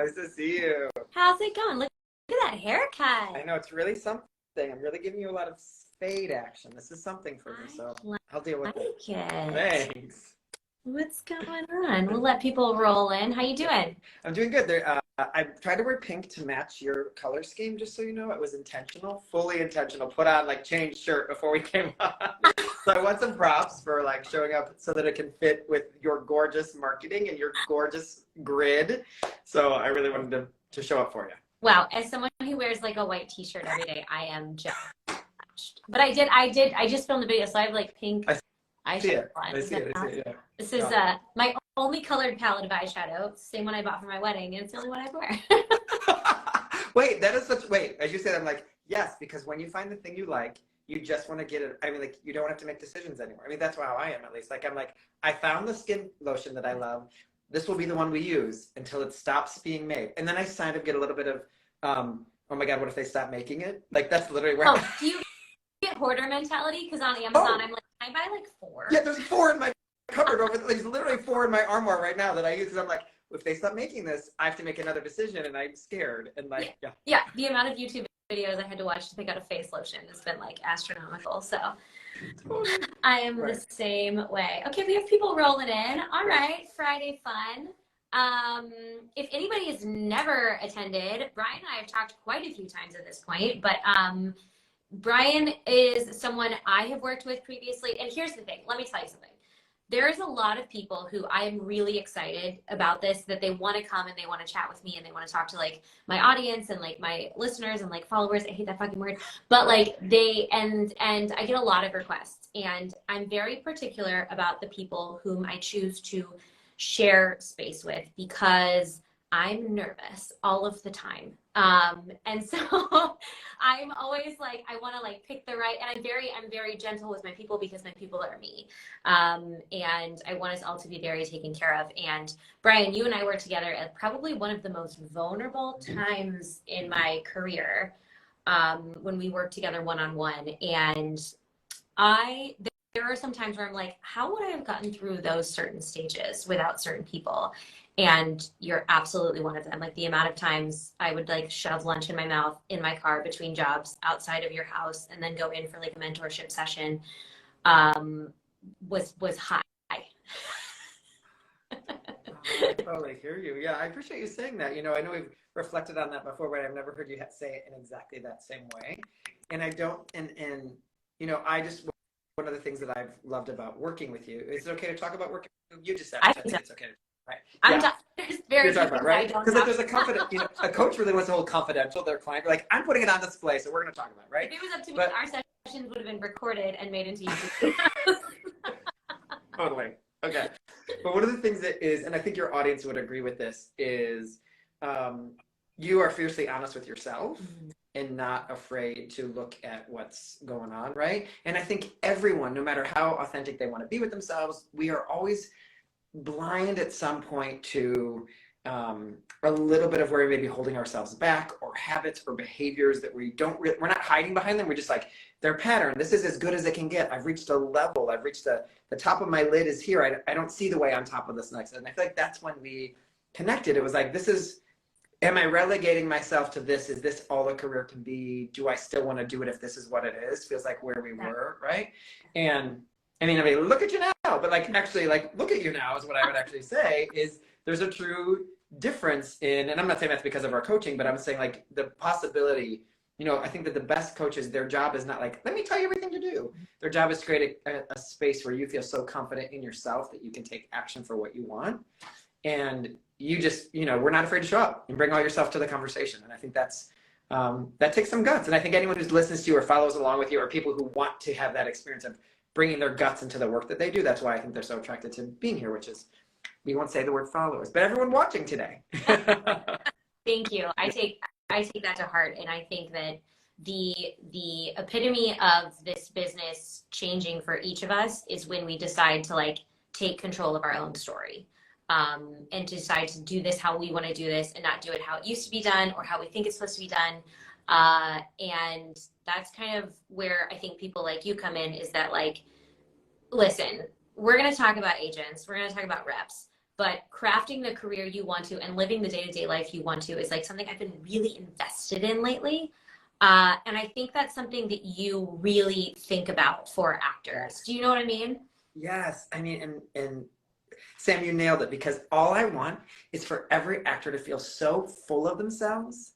Nice to see you. How's it going? Look at that haircut. I know, it's really something. I'm really giving you a lot of fade action. This is something for me, so I'll deal with it. It. Thanks. What's going on? We'll let people roll in. How you doing? I'm doing good. I tried to wear pink to match your color scheme, just so you know. It was intentional, fully intentional. Put on, like, change shirt before we came on. So I want some props for, like, showing up so that it can fit with your gorgeous marketing and your gorgeous grid. So I really wanted to show up for you. Wow, as someone who wears like a white t-shirt every day, I am just but I just filmed the video, so I have like pink I see it. I see it, yeah. This is my only colored palette of eyeshadow, same one I bought for my wedding, and it's the only one I wear. Wait, that is such, wait, as you said, I'm like, yes, because when you find the thing you like, you just want to get it. I mean, like, you don't have to make decisions anymore. I mean, that's how I am, at least. Like, I'm like, I found the skin lotion that I love. This will be the one we use until it stops being made. And then I kind of get a little bit of, oh my God, what if they stop making it? Like, that's literally where do you get hoarder mentality? Because on Amazon, I'm like, I buy like 4. Yeah, there's 4 in my cupboard over there's literally 4 in my armoire right now that I use, because I'm like, if they stop making this, I have to make another decision, and I'm scared. And like, yeah, the amount of YouTube videos I had to watch to pick out a face lotion has been like astronomical. So I am the same way. Okay, we have people rolling in. All right, Friday fun. If anybody has never attended, Brian and I have talked quite a few times at this point, but Brian is someone I have worked with previously. And here's the thing, let me tell you something. There's a lot of people who I am really excited about this, that they want to come and they want to chat with me and they want to talk to like my audience and like my listeners and like followers. I hate that fucking word, but like they, and I get a lot of requests, and I'm very particular about the people whom I choose to share space with, because I'm nervous all of the time. And so I'm always like, I want to like pick the right, and I'm very gentle with my people, because my people are me. And I want us all to be very taken care of. And Brian, you and I worked together at probably one of the most vulnerable times in my career, when we worked together one-on-one. And there are some times where I'm like, how would I have gotten through those certain stages without certain people? And you're absolutely one of them. Like, the amount of times I would like shove lunch in my mouth in my car between jobs outside of your house, and then go in for like a mentorship session, was high. I totally hear you. Yeah, I appreciate you saying that. You know, I know we've reflected on that before, but I've never heard you say it in exactly that same way. And I don't, and you know, one of the things that I've loved about working with you, is it okay to talk about working? You just said it, so I think it's okay. Right. There's very few things right? I don't Because like, there's a confident, you know, a coach really wants to hold confidential their client. You're like, I'm putting it on display, so we're going to talk about it, right? If it was up to me, our sessions would have been recorded and made into YouTube. Totally. Okay. But one of the things that is, and I think your audience would agree with this, is you are fiercely honest with yourself, and not afraid to look at what's going on, right? And I think everyone, no matter how authentic they want to be with themselves, we are always blind at some point to a little bit of where we may be holding ourselves back, or habits or behaviors that we're not hiding behind them. We're just like, their pattern, this is as good as it can get. I've reached a level. I've reached the top of my lid is here. I don't see the way on top of this next. And I feel like that's when we connected. It was like, am I relegating myself to this? Is this all a career can be? Do I still want to do it if this is what it is? Feels like where we were, right? And I mean, look at you now, but like, actually, like, look at you now is what I would actually say, is there's a true difference in, and I'm not saying that's because of our coaching, but I'm saying like the possibility, you know, I think that the best coaches, their job is not like, let me tell you everything to do. Their job is to create a space where you feel so confident in yourself that you can take action for what you want. And you just, you know, we're not afraid to show up and bring all yourself to the conversation. And I think that's, that takes some guts. And I think anyone who listens to you or follows along with you, or people who want to have that experience of bringing their guts into the work that they do, that's why I think they're so attracted to being here, which is, we won't say the word followers, but everyone watching today. Thank you. I take that to heart. And I think that the epitome of this business changing for each of us is when we decide to like take control of our own story. And decide to do this how we want to do this, and not do it how it used to be done or how we think it's supposed to be done. And that's kind of where I think people like you come in, is that like, listen, we're going to talk about agents, we're going to talk about reps, but crafting the career you want to and living the day-to-day life you want to is like something I've been really invested in lately. And I think that's something that you really think about for actors. Do you know what I mean? Yes. I mean, and Sam, you nailed it, because all I want is for every actor to feel so full of themselves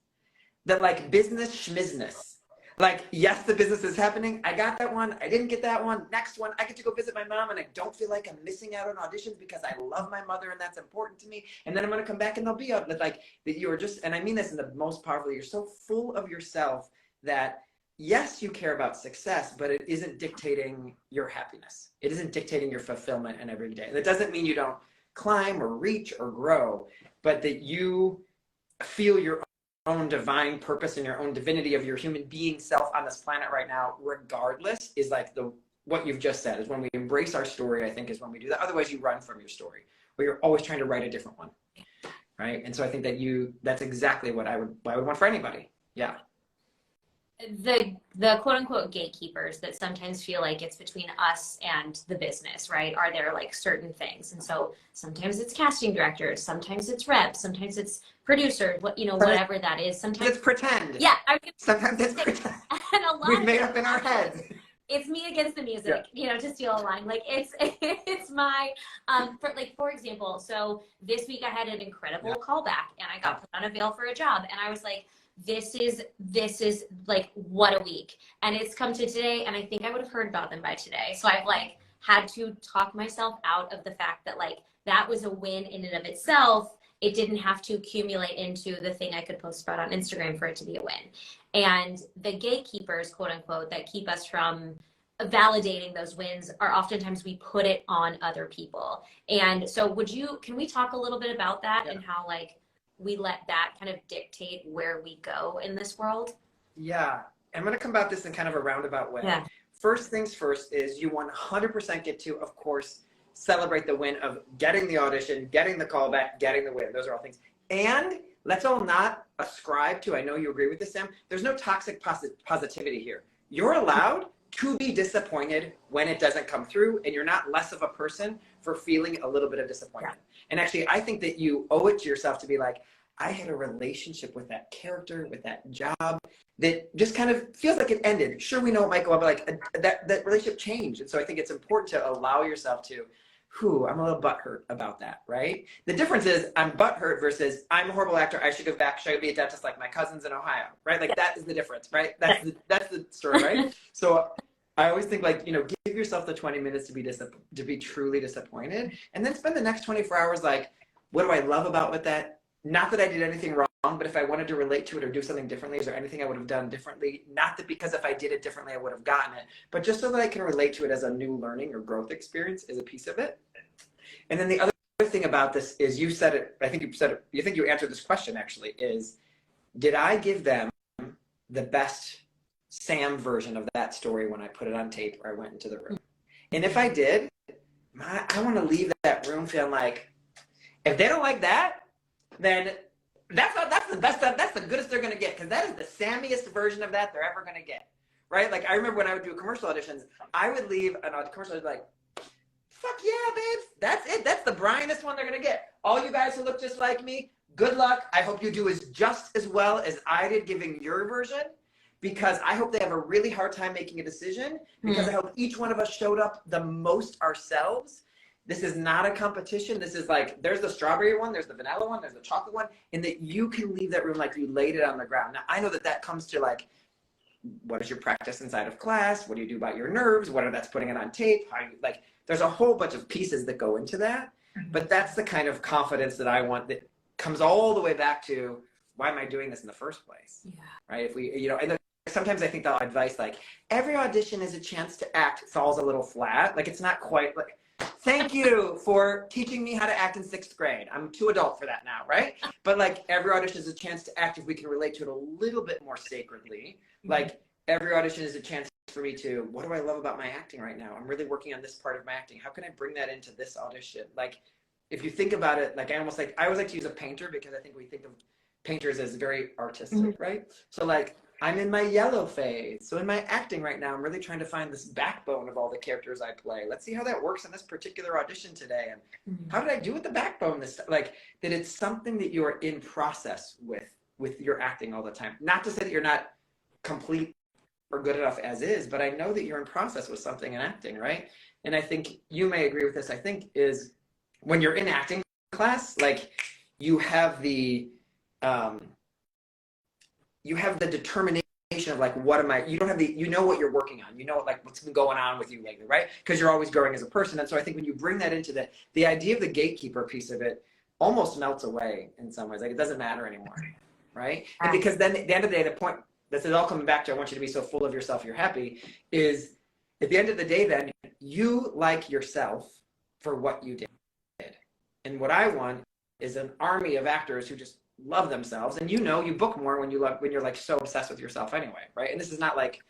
that, like, business schmizness. Like, yes, the business is happening. I got that one. I didn't get that one. Next one, I get to go visit my mom, and I don't feel like I'm missing out on auditions because I love my mother and that's important to me. And then I'm going to come back and they'll be up. Like, that you're just, and I mean this in the most powerful, you're so full of yourself that, yes, you care about success, but it isn't dictating your happiness. It isn't dictating your fulfillment in every day. And it doesn't mean you don't climb or reach or grow, but that you feel your own divine purpose and your own divinity of your human being self on this planet right now, regardless, is like what you've just said, is when we embrace our story, I think, is when we do that. Otherwise you run from your story, or you're always trying to write a different one. Right. And so I think that that's exactly what I would want for anybody. Yeah. The quote unquote gatekeepers that sometimes feel like it's between us and the business, right? Are there like certain things? And so sometimes it's casting directors, sometimes it's reps, sometimes it's producers, whatever that is. Sometimes it's pretend. Yeah. Sometimes it's pretend. And a lot we've made up in our heads. It's me against the music, to steal a line. Like it's my, for example, so this week I had an incredible callback and I got put on a veil for a job and I was like, this is like, what a week. And it's come to today and I think I would have heard about them by today. So I've like had to talk myself out of the fact that like that was a win in and of itself. It didn't have to accumulate into the thing I could post about on Instagram for it to be a win. And the gatekeepers, quote unquote, that keep us from validating those wins are oftentimes we put it on other people. And so can we talk a little bit about that and how like we let that kind of dictate where we go in this world? Yeah. I'm going to come about this in kind of a roundabout way. Yeah. First things first is you 100% get to, of course, celebrate the win of getting the audition, getting the callback, getting the win. Those are all things. And let's all not ascribe to, I know you agree with this, Sam, there's no toxic positivity here. You're allowed to be disappointed when it doesn't come through, and you're not less of a person for feeling a little bit of disappointment. Yeah. And actually, I think that you owe it to yourself to be like, I had a relationship with that character, with that job, that just kind of feels like it ended. Sure, we know it might go up, but like that relationship changed. And so I think it's important to allow yourself to, I'm a little butthurt about that, right? The difference is I'm butthurt versus I'm a horrible actor. I should go back. Should I be a dentist like my cousins in Ohio, right? Like that is the difference, right? That's the story, right? So I always think like, give yourself the 20 minutes to be truly disappointed, and then spend the next 24 hours like, what do I love about what that? Not that I did anything wrong, but if I wanted to relate to it or do something differently, is there anything I would have done differently? Not that because if I did it differently, I would have gotten it, but just so that I can relate to it as a new learning or growth experience is a piece of it. And then the other thing about this is you said it, I think you said it, you think you answered this question actually, is did I give them the best Sam version of that story when I put it on tape or I went into the room? And if I did, I want to leave that room feeling like, if they don't like that, then that's the best, that's the goodest they're going to get, because that is the Sammiest version of that they're ever going to get, right? Like I remember when I would do commercial auditions, I would leave a commercial, I'd be like, fuck yeah, babes, that's it, that's the Brianest one they're going to get. All you guys who look just like me, good luck. I hope you do just as well as I did giving your version, because I hope they have a really hard time making a decision, because I hope each one of us showed up the most ourselves. This is not a competition. This is like, there's the strawberry one, there's the vanilla one, there's the chocolate one, and that you can leave that room like you laid it on the ground. Now, I know that comes to like, what is your practice inside of class? What do you do about your nerves? That's putting it on tape? How you, like, there's a whole bunch of pieces that go into that. But that's the kind of confidence that I want, that comes all the way back to, why am I doing this in the first place? Yeah. Right? If we, and sometimes I think the advice like, every audition is a chance to act falls a little flat. Like, it's not quite like, thank you for teaching me how to act in 6th grade. I'm too adult for that now, right? But like, every audition is a chance to act if we can relate to it a little bit more sacredly. Like, every audition is a chance for me to, what do I love about my acting right now? I'm really working on this part of my acting. How can I bring that into this audition? Like, if you think about it, like I always like to use a painter, because I think we think of painters as very artistic, right? So like, I'm in my yellow phase. So in my acting right now, I'm really trying to find this backbone of all the characters I play. Let's see how that works in this particular audition today. And how did I do with the backbone this time? Like, that it's something that you're in process with your acting all the time. Not to say that you're not complete or good enough as is, but I know that you're in process with something in acting, right? And I think you may agree with this, I think, is when you're in acting class, like, you have the determination of like, what am I, you don't have the, you know what you're working on, you know, like what's been going on with you lately, right? Because you're always growing as a person. And so I think when you bring that into the idea of the gatekeeper piece of it almost melts away in some ways. Like, it doesn't matter anymore, right? And because then at the end of the day, the point, this is all coming back to, I want you to be so full of yourself you're happy, is at the end of the day, then you like yourself for what you did. And what I want is an army of actors who just love themselves. And you know, you book more when you're like so obsessed with yourself anyway, right? And this is not like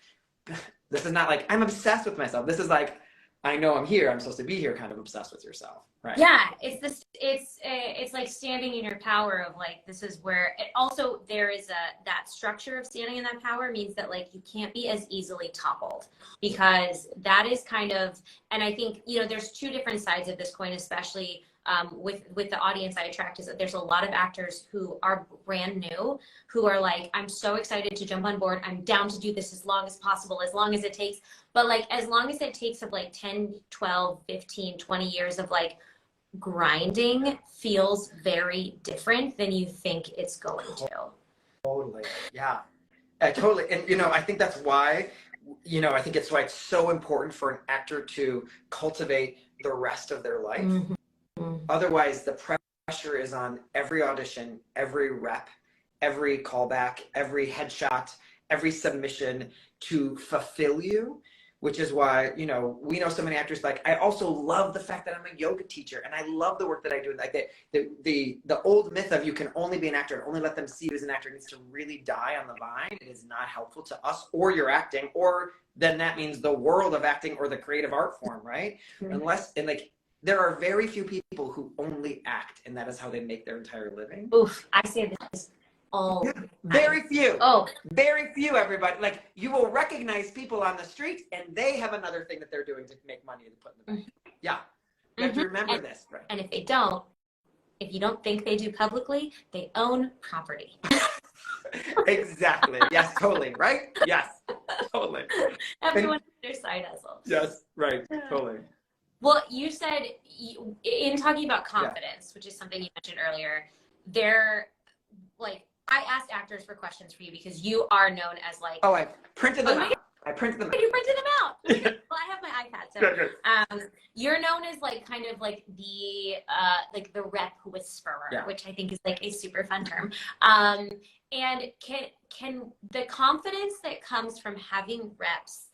I'm obsessed with myself. This is like, I know I'm here, I'm supposed to be here, kind of obsessed with yourself, right? Yeah, it's like standing in your power of like, this is where it also, there is that structure of standing in that power means that like you can't be as easily toppled, because that is kind of, and I think, you know, there's two different sides of this coin, especially with the audience I attract, is that there's a lot of actors who are brand new, who are like, I'm so excited to jump on board. I'm down to do this as long as possible, as long as it takes. But like, as long as it takes of like 10, 12, 15, 20 years of like grinding feels very different than you think it's going to. Totally. Yeah. Totally. And, you know, I think that's why, you know, I think it's why it's so important for an actor to cultivate the rest of their life. Mm-hmm. Otherwise, the pressure is on every audition, every rep, every callback, every headshot, every submission to fulfill you, which is why, you know, we know so many actors. Like, I also love the fact that I'm a yoga teacher, and I love the work that I do. Like, the old myth of you can only be an actor and only let them see you as an actor needs to really die on the vine. It is not helpful to us or your acting, or then that means the world of acting or the creative art form, right? Mm-hmm. Unless, and like, there are very few people who only act, and that is how they make their entire living. Oof, I say this all. Yeah, very few. Oh, very few, everybody. Like, you will recognize people on the street, and they have another thing that they're doing to make money to put in the bank. Mm-hmm. Yeah. You have to remember this. Right? And if they don't, if you don't think they do publicly, they own property. Exactly. Yes, totally. Right? Yes, totally. Everyone has their side hustles. Yes, right. Totally. Well, you said, in talking about confidence, which is something you mentioned earlier, like, I asked actors for questions for you because you are known as like... Oh, I printed them out. I printed them out. You printed them out. Well, I have my iPad, so you're known as like kind of like the rep whisperer, which I think is like a super fun term. And can the confidence that comes from having reps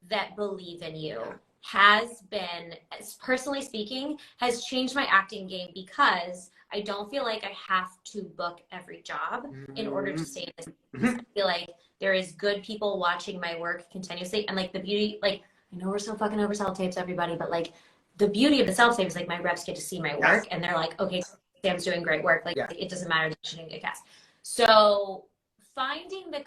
that believe in you has been, personally speaking, has changed my acting game, because I don't feel like I have to book every job in order to stay in this. I feel like there is good people watching my work continuously, and like the beauty, like, I know we're so fucking over self-tapes, everybody, but like the beauty of the self-tape is like my reps get to see my work and they're like, okay, Sam's doing great work. Like, it doesn't matter that she didn't get cast. So finding the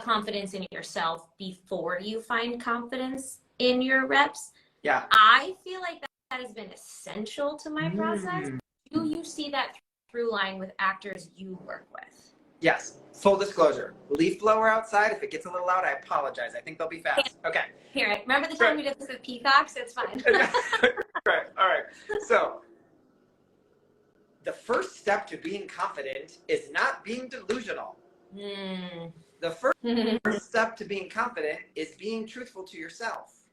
confidence in yourself before you find confidence in your reps. Yeah. I feel like that has been essential to my process. Do you see that through line with actors you work with? Yes. Full disclosure. Leaf blower outside. If it gets a little loud, I apologize. I think they'll be fast. Okay. Here, remember the time we did this with peacocks? It's fine. Right. All right. So the first step to being confident is not being delusional. The first step to being confident is being truthful to yourself.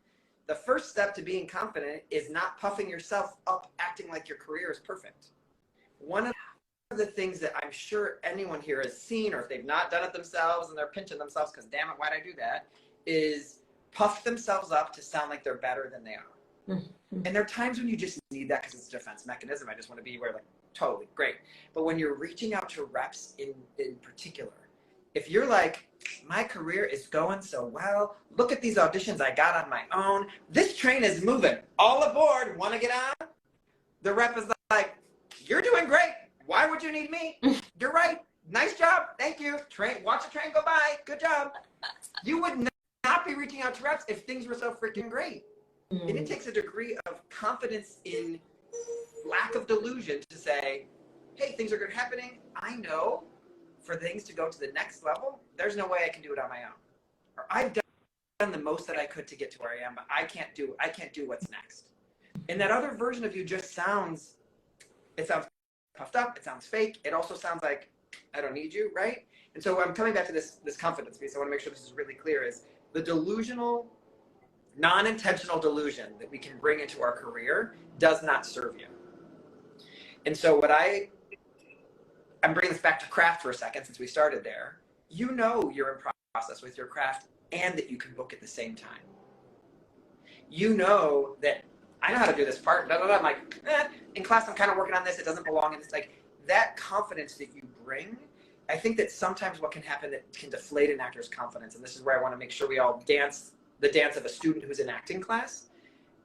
The first step to being confident is not puffing yourself up, acting like your career is perfect. One of the things that I'm sure anyone here has seen, or if they've not done it themselves and they're pinching themselves because damn it, why'd I do that, is puff themselves up to sound like they're better than they are. And there are times when you just need that because it's a defense mechanism. I just want to be where, like, totally great. But when you're reaching out to reps in particular, if you're like, my career is going so well, look at these auditions I got on my own, this train is moving, all aboard, want to get on? The rep is like, you're doing great. Why would you need me? You're right. nice job, thank you. Watch the train go by, good job. You would not be reaching out to reps if things were so freaking great. And it takes a degree of confidence in lack of delusion to say, hey, things are good happening. I know for things to go to the next level, there's no way I can do it on my own. Or I've done the most that I could to get to where I am, but I can't do what's next. And that other version of you just sounds puffed up, it sounds fake. It also sounds like I don't need you, right? And so I'm coming back to this confidence piece. I want to make sure this is really clear, is the delusional, non-intentional delusion that we can bring into our career does not serve you. And so I'm bringing this back to craft for a second since we started there. You know you're in process with your craft and that you can book at the same time. You know that I know how to do this part, blah, blah, blah. I'm like, in class I'm kind of working on this, it doesn't belong. And it's like that confidence that you bring, I think that sometimes what can happen that can deflate an actor's confidence, and this is where I want to make sure we all dance the dance of a student who's in acting class.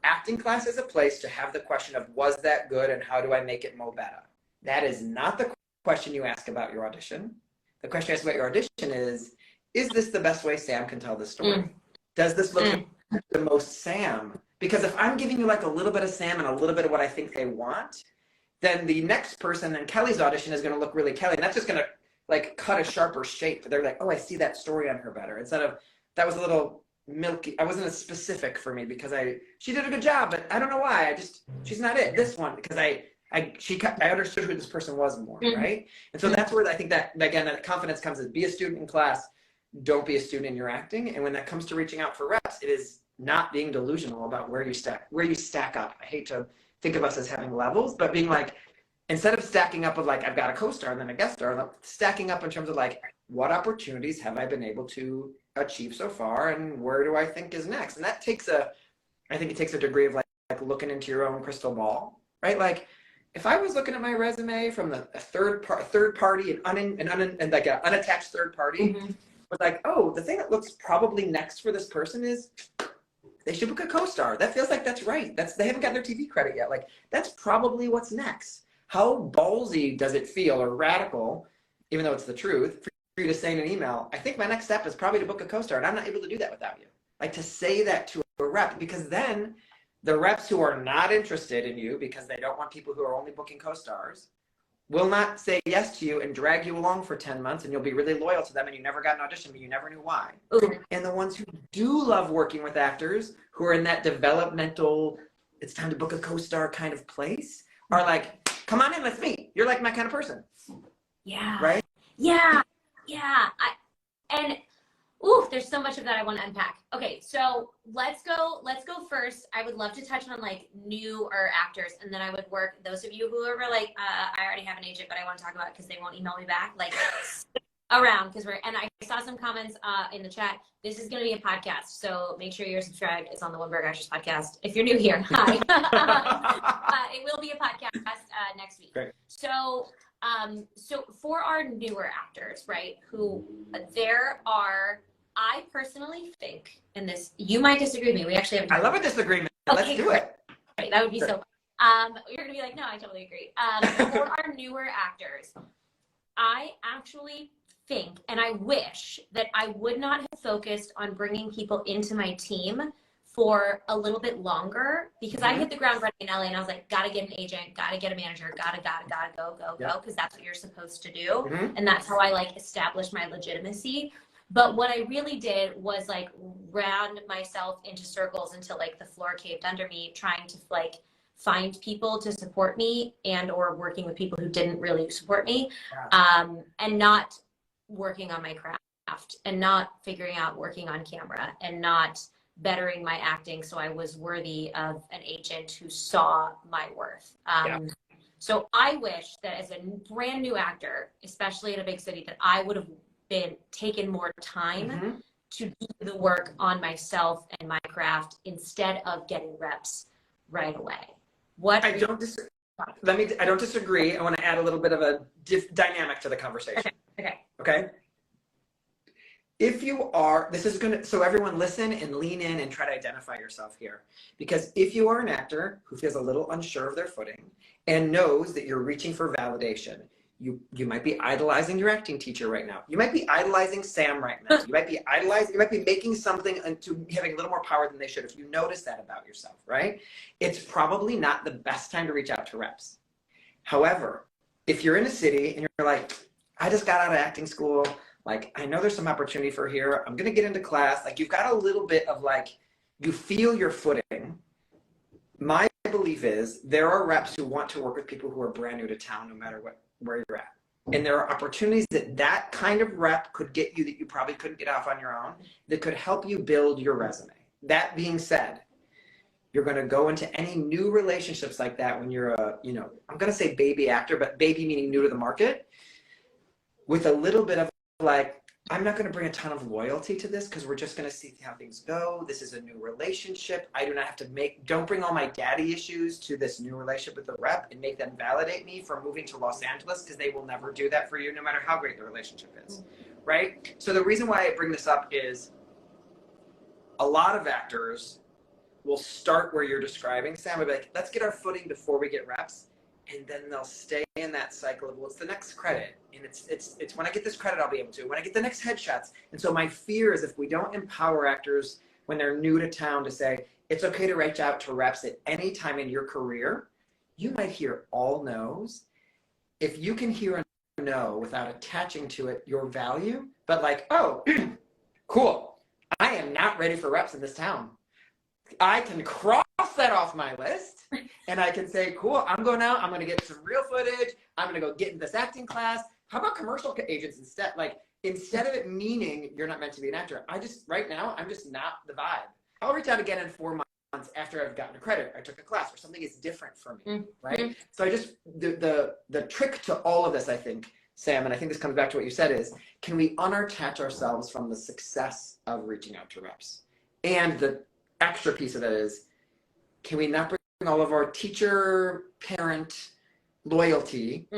Acting class is a place to have the question of, was that good and how do I make it more better? That is not the question you ask about your audition. The question you ask about your audition is this the best way Sam can tell this story? Does this look the most Sam? Because if I'm giving you like a little bit of Sam and a little bit of what I think they want, then the next person in Kelly's audition is going to look really Kelly. And that's just going to like cut a sharper shape. They're like, oh, I see that story on her better. Instead of, that was a little milky. I wasn't as specific for me because she did a good job, but I don't know why. She's not it. This one, because I understood who this person was more, right? And so that's where I think that, again, that confidence comes in. Be a student in class. Don't be a student in your acting. And when that comes to reaching out for reps, it is not being delusional about where you stack up. I hate to think of us as having levels, but being like, instead of stacking up with like, I've got a co-star and then a guest star, stacking up in terms of like, what opportunities have I been able to achieve so far and where do I think is next? And that takes I think it takes a degree of like looking into your own crystal ball, right? Like if I was looking at my resume from a third party and like an unattached third party, was like, oh, the thing that looks probably next for this person is they should book a co-star. That feels like that's right. They haven't got their TV credit yet. Like that's probably what's next. How ballsy does it feel, or radical, even though it's the truth, for you to say in an email, I think my next step is probably to book a co-star, and I'm not able to do that without you. Like to say that to a rep, because then the reps who are not interested in you because they don't want people who are only booking co-stars will not say yes to you and drag you along for 10 months, and you'll be really loyal to them and you never got an audition, but you never knew why. And the ones who do love working with actors, who are in that developmental, it's time to book a co-star kind of place, are like, come on in, let's meet. You're like my kind of person. Yeah. Right? Yeah. Yeah. There's so much of that I want to unpack. Okay, so let's go first. I would love to touch on like newer actors, and then I would work those of you who are like, I already have an agent, but I want to talk about it because they won't email me back. Like around, because and I saw some comments in the chat. This is going to be a podcast, so make sure you're subscribed. It's on the Wimberg Actors Podcast. If you're new here, hi. It will be a podcast next week. Great. So for our newer actors, right, who I personally think, and this, you might disagree with me. We actually have. I love a disagreement. Okay, let's do it. Right, that would be so. You're gonna be like, no, I totally agree. For our newer actors, I actually think, and I wish that I would not have focused on bringing people into my team for a little bit longer, because I hit the ground running in LA and I was like, gotta get an agent, gotta get a manager, gotta go, because that's what you're supposed to do. And that's how I like established my legitimacy. But what I really did was like round myself into circles until like the floor caved under me, trying to like find people to support me and or working with people who didn't really support me, and not working on my craft and not figuring out working on camera and not bettering my acting so I was worthy of an agent who saw my worth. So I wish that as a brand new actor, especially in a big city, that I would have been taken more time to do the work on myself and my craft instead of getting reps right away. I don't disagree. I want to add a little bit of a dynamic to the conversation. Okay. If you are, so everyone listen and lean in and try to identify yourself here. Because if you are an actor who feels a little unsure of their footing and knows that you're reaching for validation, You might be idolizing your acting teacher right now. You might be idolizing Sam right now. You might be making something into having a little more power than they should. If you notice that about yourself, right? It's probably not the best time to reach out to reps. However, if you're in a city and you're like, I just got out of acting school, like, I know there's some opportunity for here. I'm going to get into class. Like, you've got a little bit of like, you feel your footing. My belief is there are reps who want to work with people who are brand new to town, no matter where you're at. And there are opportunities that kind of rep could get you that you probably couldn't get off on your own, that could help you build your resume. That being said, you're going to go into any new relationships like that when you're a, I'm going to say baby actor, but baby meaning new to the market, with a little bit of like, I'm not going to bring a ton of loyalty to this because we're just going to see how things go. This is a new relationship. I do not have to don't bring all my daddy issues to this new relationship with the rep and make them validate me for moving to Los Angeles, because they will never do that for you, no matter how great the relationship is, right? So the reason why I bring this up is a lot of actors will start where you're describing, Sam, would be like, let's get our footing before we get reps. And then they'll stay in that cycle of, well, it's the next credit. And it's when I get this credit, I'll be able to. When I get the next headshots. And so my fear is if we don't empower actors when they're new to town to say, it's okay to reach out to reps at any time in your career, you might hear all no's. If you can hear a no without attaching to it your value, but like, oh, cool, I am not ready for reps in this town. I can cross that off my list, and I can say, cool, I'm going out, I'm going to get some real footage, I'm going to go get in this acting class. How about commercial agents instead? Like, instead of it meaning you're not meant to be an actor, right now, I'm just not the vibe. I'll reach out again in 4 months after I've gotten a credit, I took a class, or something is different for me, right? So the trick to all of this, I think, Sam, and I think this comes back to what you said, is can we unattach ourselves from the success of reaching out to reps? And the extra piece of that is, can we not bring all of our teacher-parent loyalty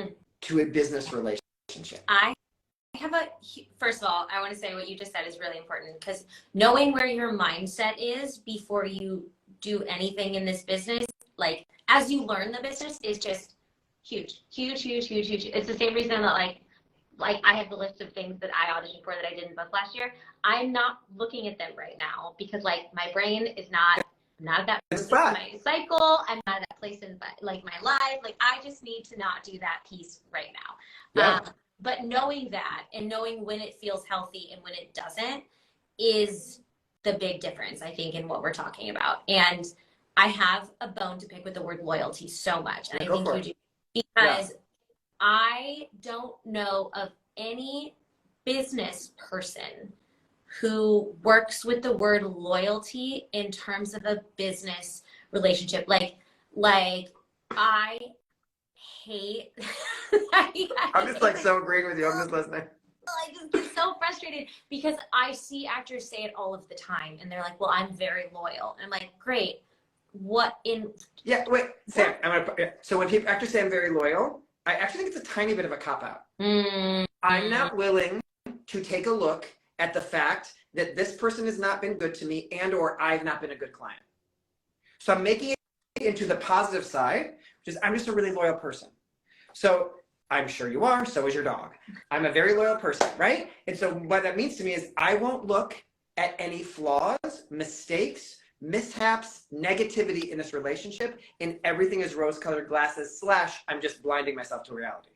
to a business relationship? First of all, I want to say what you just said is really important, because knowing where your mindset is before you do anything in this business, like as you learn the business, is just huge. It's the same reason that like I have the list of things that I auditioned for that I didn't book last year. I'm not looking at them right now because like my brain is not at that place in my cycle. I'm not at that place in like my life. Like I just need to not do that piece right now. Yeah. But knowing that and knowing when it feels healthy and when it doesn't is the big difference, I think, in what we're talking about. And I have a bone to pick with the word loyalty so much. And I think you do, because I don't know of any business person who works with the word loyalty in terms of a business relationship. Like I hate. I'm just like so agreeing with you. I'm just listening. I just get so frustrated because I see actors say it all of the time, and they're like, "Well, I'm very loyal." And I'm like, "Great, what in?" Yeah, wait, Sam. So when actors say I'm very loyal, I actually think it's a tiny bit of a cop-out. I'm not willing to take a look at the fact that this person has not been good to me and or I've not been a good client. So I'm making it into the positive side, which is I'm just a really loyal person. So I'm sure you are, so is your dog. I'm a very loyal person, right? And so what that means to me is I won't look at any flaws, mistakes, mishaps, negativity in this relationship, and everything is rose-colored glasses / I'm just blinding myself to reality.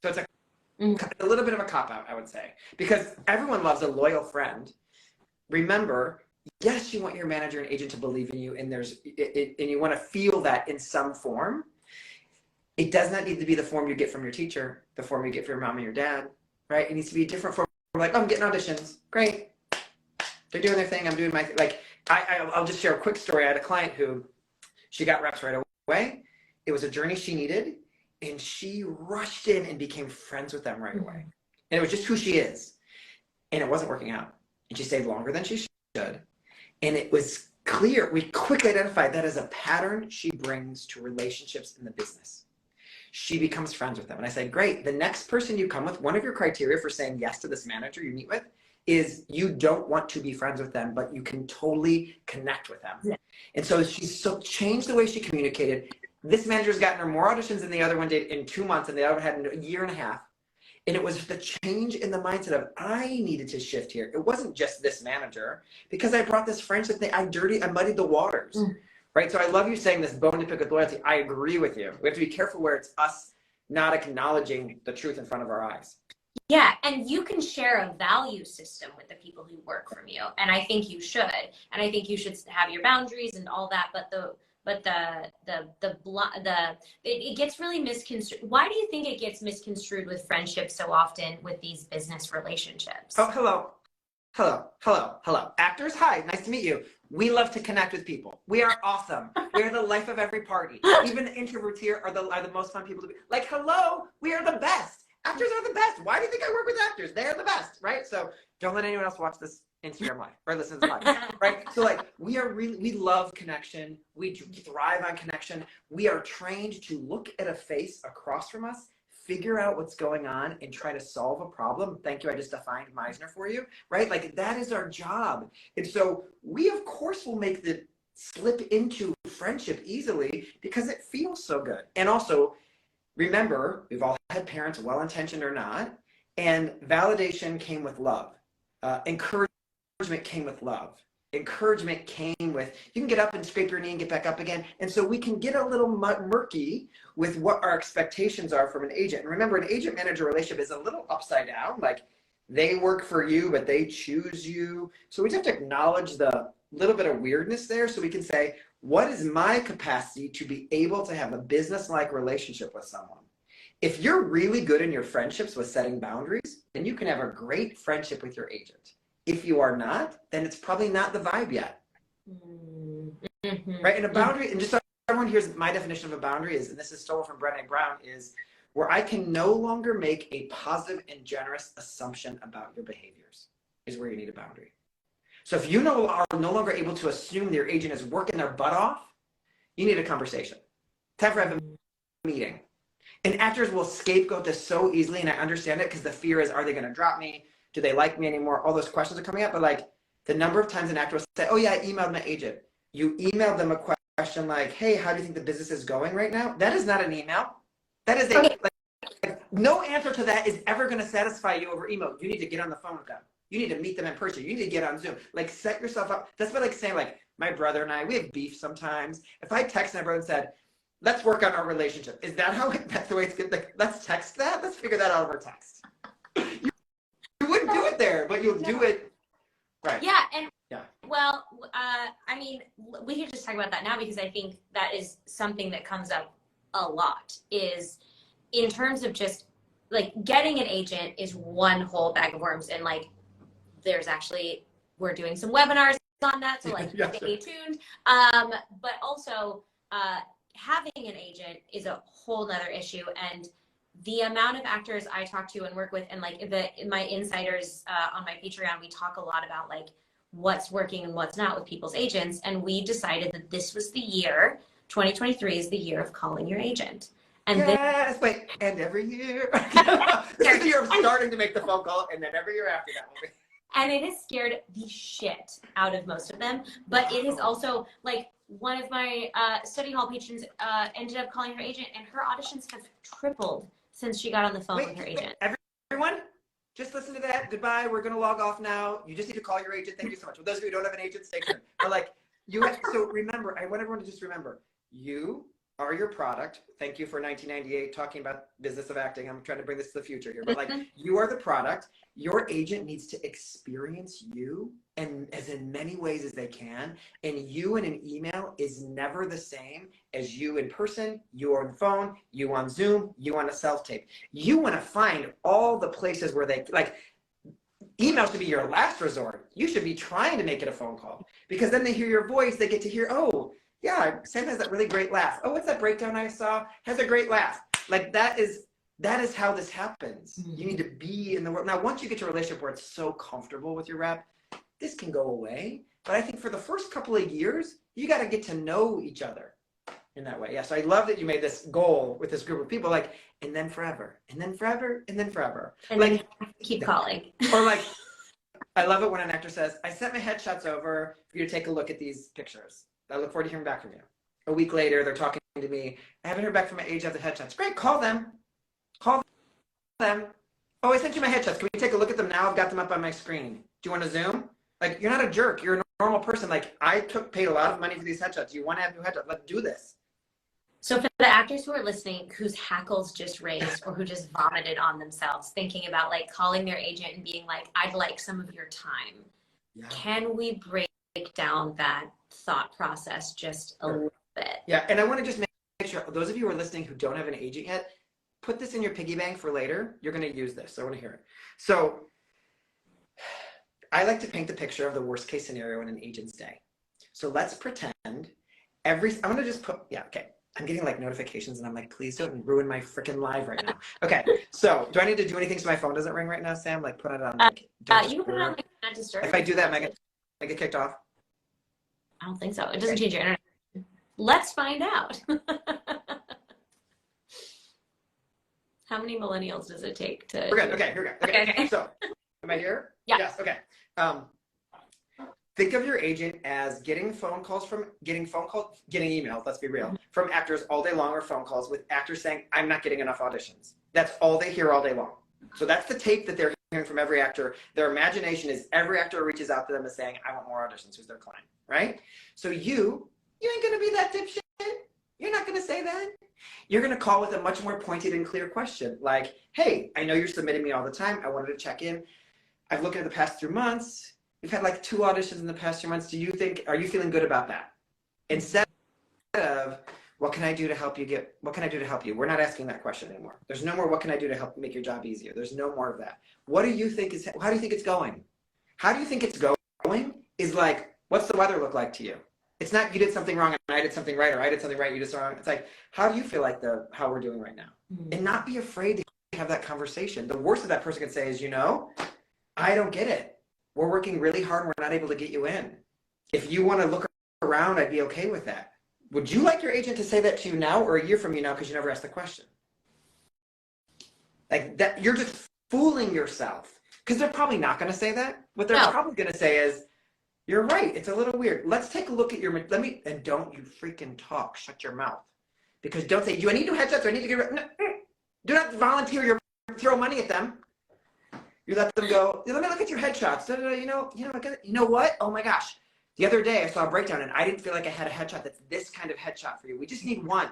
So it's a little bit of a cop-out, I would say, because everyone loves a loyal friend. Remember, yes, you want your manager and agent to believe in you, and and you want to feel that in some form. It does not need to be the form you get from your teacher, the form you get from your mom and your dad, right? It needs to be a different form. Like, oh, I'm getting auditions. Great. They're doing their thing. I'm doing my thing. Like, I'll just share a quick story. I had a client who, she got reps right away. It was a journey she needed, and she rushed in and became friends with them right away. And it was just who she is. And it wasn't working out. And she stayed longer than she should. And it was clear. We quickly identified that as a pattern she brings to relationships in the business. She becomes friends with them. And I said, great. The next person you come with, one of your criteria for saying yes to this manager you meet with is you don't want to be friends with them, but you can totally connect with them. Yeah. And so she changed the way she communicated. This manager's gotten her more auditions than the other one did in 2 months, and the other had in a year and a half. And it was the change in the mindset of, I needed to shift here. It wasn't just this manager, because I brought this friendship thing. I muddied the waters, right? So I love you saying this bone to pick with loyalty. I agree with you. We have to be careful where it's us not acknowledging the truth in front of our eyes. Yeah, and you can share a value system with the people who work from you, and I think you should. And I think you should have your boundaries and all that. But it gets really misconstrued. Why do you think it gets misconstrued with friendships so often with these business relationships? Oh, hello. Actors, hi, nice to meet you. We love to connect with people. We are awesome. We're the life of every party. Even the introverts here are the most fun people to be. Like, hello, we are the best. Actors are the best. Why do you think I work with actors? They are the best, right? So don't let anyone else watch this Instagram live or listen to this live, right? So like, we love connection. We thrive on connection. We are trained to look at a face across from us, figure out what's going on, and try to solve a problem. Thank you, I just defined Meisner for you, right? Like, that is our job. And so we, of course, will make the slip into friendship easily because it feels so good. And also, remember, we've all had parents, well-intentioned or not, and validation came with love. Encouragement came with love. Encouragement came with, you can get up and scrape your knee and get back up again. And so we can get a little murky with what our expectations are from an agent. And remember, an agent-manager relationship is a little upside down. Like, they work for you, but they choose you. So we just have to acknowledge the little bit of weirdness there, so we can say, what is my capacity to be able to have a business-like relationship with someone? If you're really good in your friendships with setting boundaries, then you can have a great friendship with your agent. If you are not, then it's probably not the vibe yet. Right? And a boundary, and just so everyone hears, my definition of a boundary is, and this is stolen from Brené Brown, is where I can no longer make a positive and generous assumption about your behaviors, is where you need a boundary. So if you are no longer able to assume that your agent is working their butt off, you need a conversation. Time for having a meeting. And actors will scapegoat this so easily, and I understand it, because the fear is, are they going to drop me? Do they like me anymore? All those questions are coming up. But like, the number of times an actor will say, oh yeah, I emailed my agent. You emailed them a question like, hey, how do you think the business is going right now? That is not an email. That is no answer to that is ever going to satisfy you over email. You need to get on the phone with them. You need to meet them in person. You need to get on Zoom. Like, set yourself up. That's what, like, saying, like, my brother and I, we have beef sometimes. If I text my brother and said, let's work on our relationship, is that how, that's the way it's good? Like, let's text that? Let's figure that out over text. You wouldn't do it there, but you'll do it. Right. Yeah. And well, I mean, we can just talk about that now, because I think that is something that comes up a lot, is in terms of just like getting an agent is one whole bag of worms. And like, there's actually, we're doing some webinars on that, so like stay tuned. But also having an agent is a whole nother issue. And the amount of actors I talk to and work with, and like my insiders on my Patreon, we talk a lot about like what's working and what's not with people's agents. And we decided that this was the year, 2023 is the year of calling your agent. And and every year. This is the year of starting to make the phone call, and then every year after that will be. And it has scared the shit out of most of them. But it is also like, one of my study hall patrons ended up calling her agent, and her auditions have tripled since she got on the phone with her agent. Everyone, just listen to that. Goodbye. We're going to log off now. You just need to call your agent. Thank you so much. For those of you who don't have an agent, stay tuned. But like, so remember, I want everyone to just remember, you are your product. Thank you for 1998 talking about business of acting. I'm trying to bring this to the future here, but like, you are the product. Your agent needs to experience you and as in many ways as they can. And you in an email is never the same as you in person, you on the phone, you on Zoom, you on a self-tape. You want to find all the places where they, like, email should be your last resort. You should be trying to make it a phone call, because then they hear your voice, they get to hear, oh, yeah, Sam has that really great laugh. Oh, what's that breakdown I saw? Has a great laugh. Like, that is how this happens. You need to be in the world. Now, once you get to a relationship where it's so comfortable with your rep, this can go away. But I think for the first couple of years, you got to get to know each other in that way. Yeah, so I love that you made this goal with this group of people, like, and then forever, and then forever, and then forever. And like, then you have to keep calling. Or like, I love it when an actor says, I sent my headshots over for you to take a look at these pictures. I look forward to hearing back from you. A week later, they're talking to me, I haven't heard back from my agent of the headshots. Great, call them. Call them. Oh, I sent you my headshots. Can we take a look at them now? I've got them up on my screen. Do you want to Zoom? Like, you're not a jerk. You're a normal person. Like, I paid a lot of money for these headshots. You want to have new headshots? Let's do this. So for the actors who are listening, whose hackles just raised or who just vomited on themselves, thinking about like calling their agent and being like, I'd like some of your time. Yeah. Can we break down that thought process just a little bit? Yeah, and I want to just make sure, those of you who are listening who don't have an agent yet, put this in your piggy bank for later. You're going to use this. So I want to hear it. So I like to paint the picture of the worst case scenario in an agent's day. So let's pretend I'm going to just put, yeah, okay. I'm getting like notifications and I'm like, please don't ruin my freaking live right now. Okay, so do I need to do anything so my phone doesn't ring right now, Sam? Like put it on like, you can put it on like not disturb. If I do that, am I get kicked off? I don't think so. It doesn't change your internet. Let's find out. How many millennials does it take to? We're good. Okay, here we go. Okay. So, am I here? Yeah. Yes. Okay. Think of your agent as getting emails, let's be real, from actors all day long or phone calls with actors saying, I'm not getting enough auditions. That's all they hear all day long. So that's the tape that they're hearing from every actor. Their imagination is every actor reaches out to them and saying, I want more auditions. Who's their client, right? So you ain't going to be that dipshit. You're not going to say that. You're going to call with a much more pointed and clear question. Like, hey, I know you're submitting me all the time. I wanted to check in. I've looked at the past 3 months. We've had like 2 auditions in the past 2 months. Are you feeling good about that? Instead of, what can I do to help you? We're not asking that question anymore. There's no more, what can I do to help make your job easier? There's no more of that. How do you think it's going? How do you think it's going is like, what's the weather look like to you? It's not, you did something wrong and I did something right, or I did something right, you did something wrong. It's like, how do you feel like how we're doing right now? Mm-hmm. And not be afraid to have that conversation. The worst that that person can say is, I don't get it. We're working really hard and we're not able to get you in. If you want to look around, I'd be okay with that. Would you like your agent to say that to you now or a year from you now because you never asked the question? Like that, you're just fooling yourself because they're probably not going to say that. What they're probably going to say is, you're right, it's a little weird. Let's take a look at and don't you freaking talk, shut your mouth. Because don't say, do I need new headshots? Do I need to get no, do not volunteer throw money at them. You let them go, let me look at your headshots. You know what? Oh my gosh. The other day I saw a breakdown and I didn't feel like I had a headshot that's this kind of headshot for you. We just need one.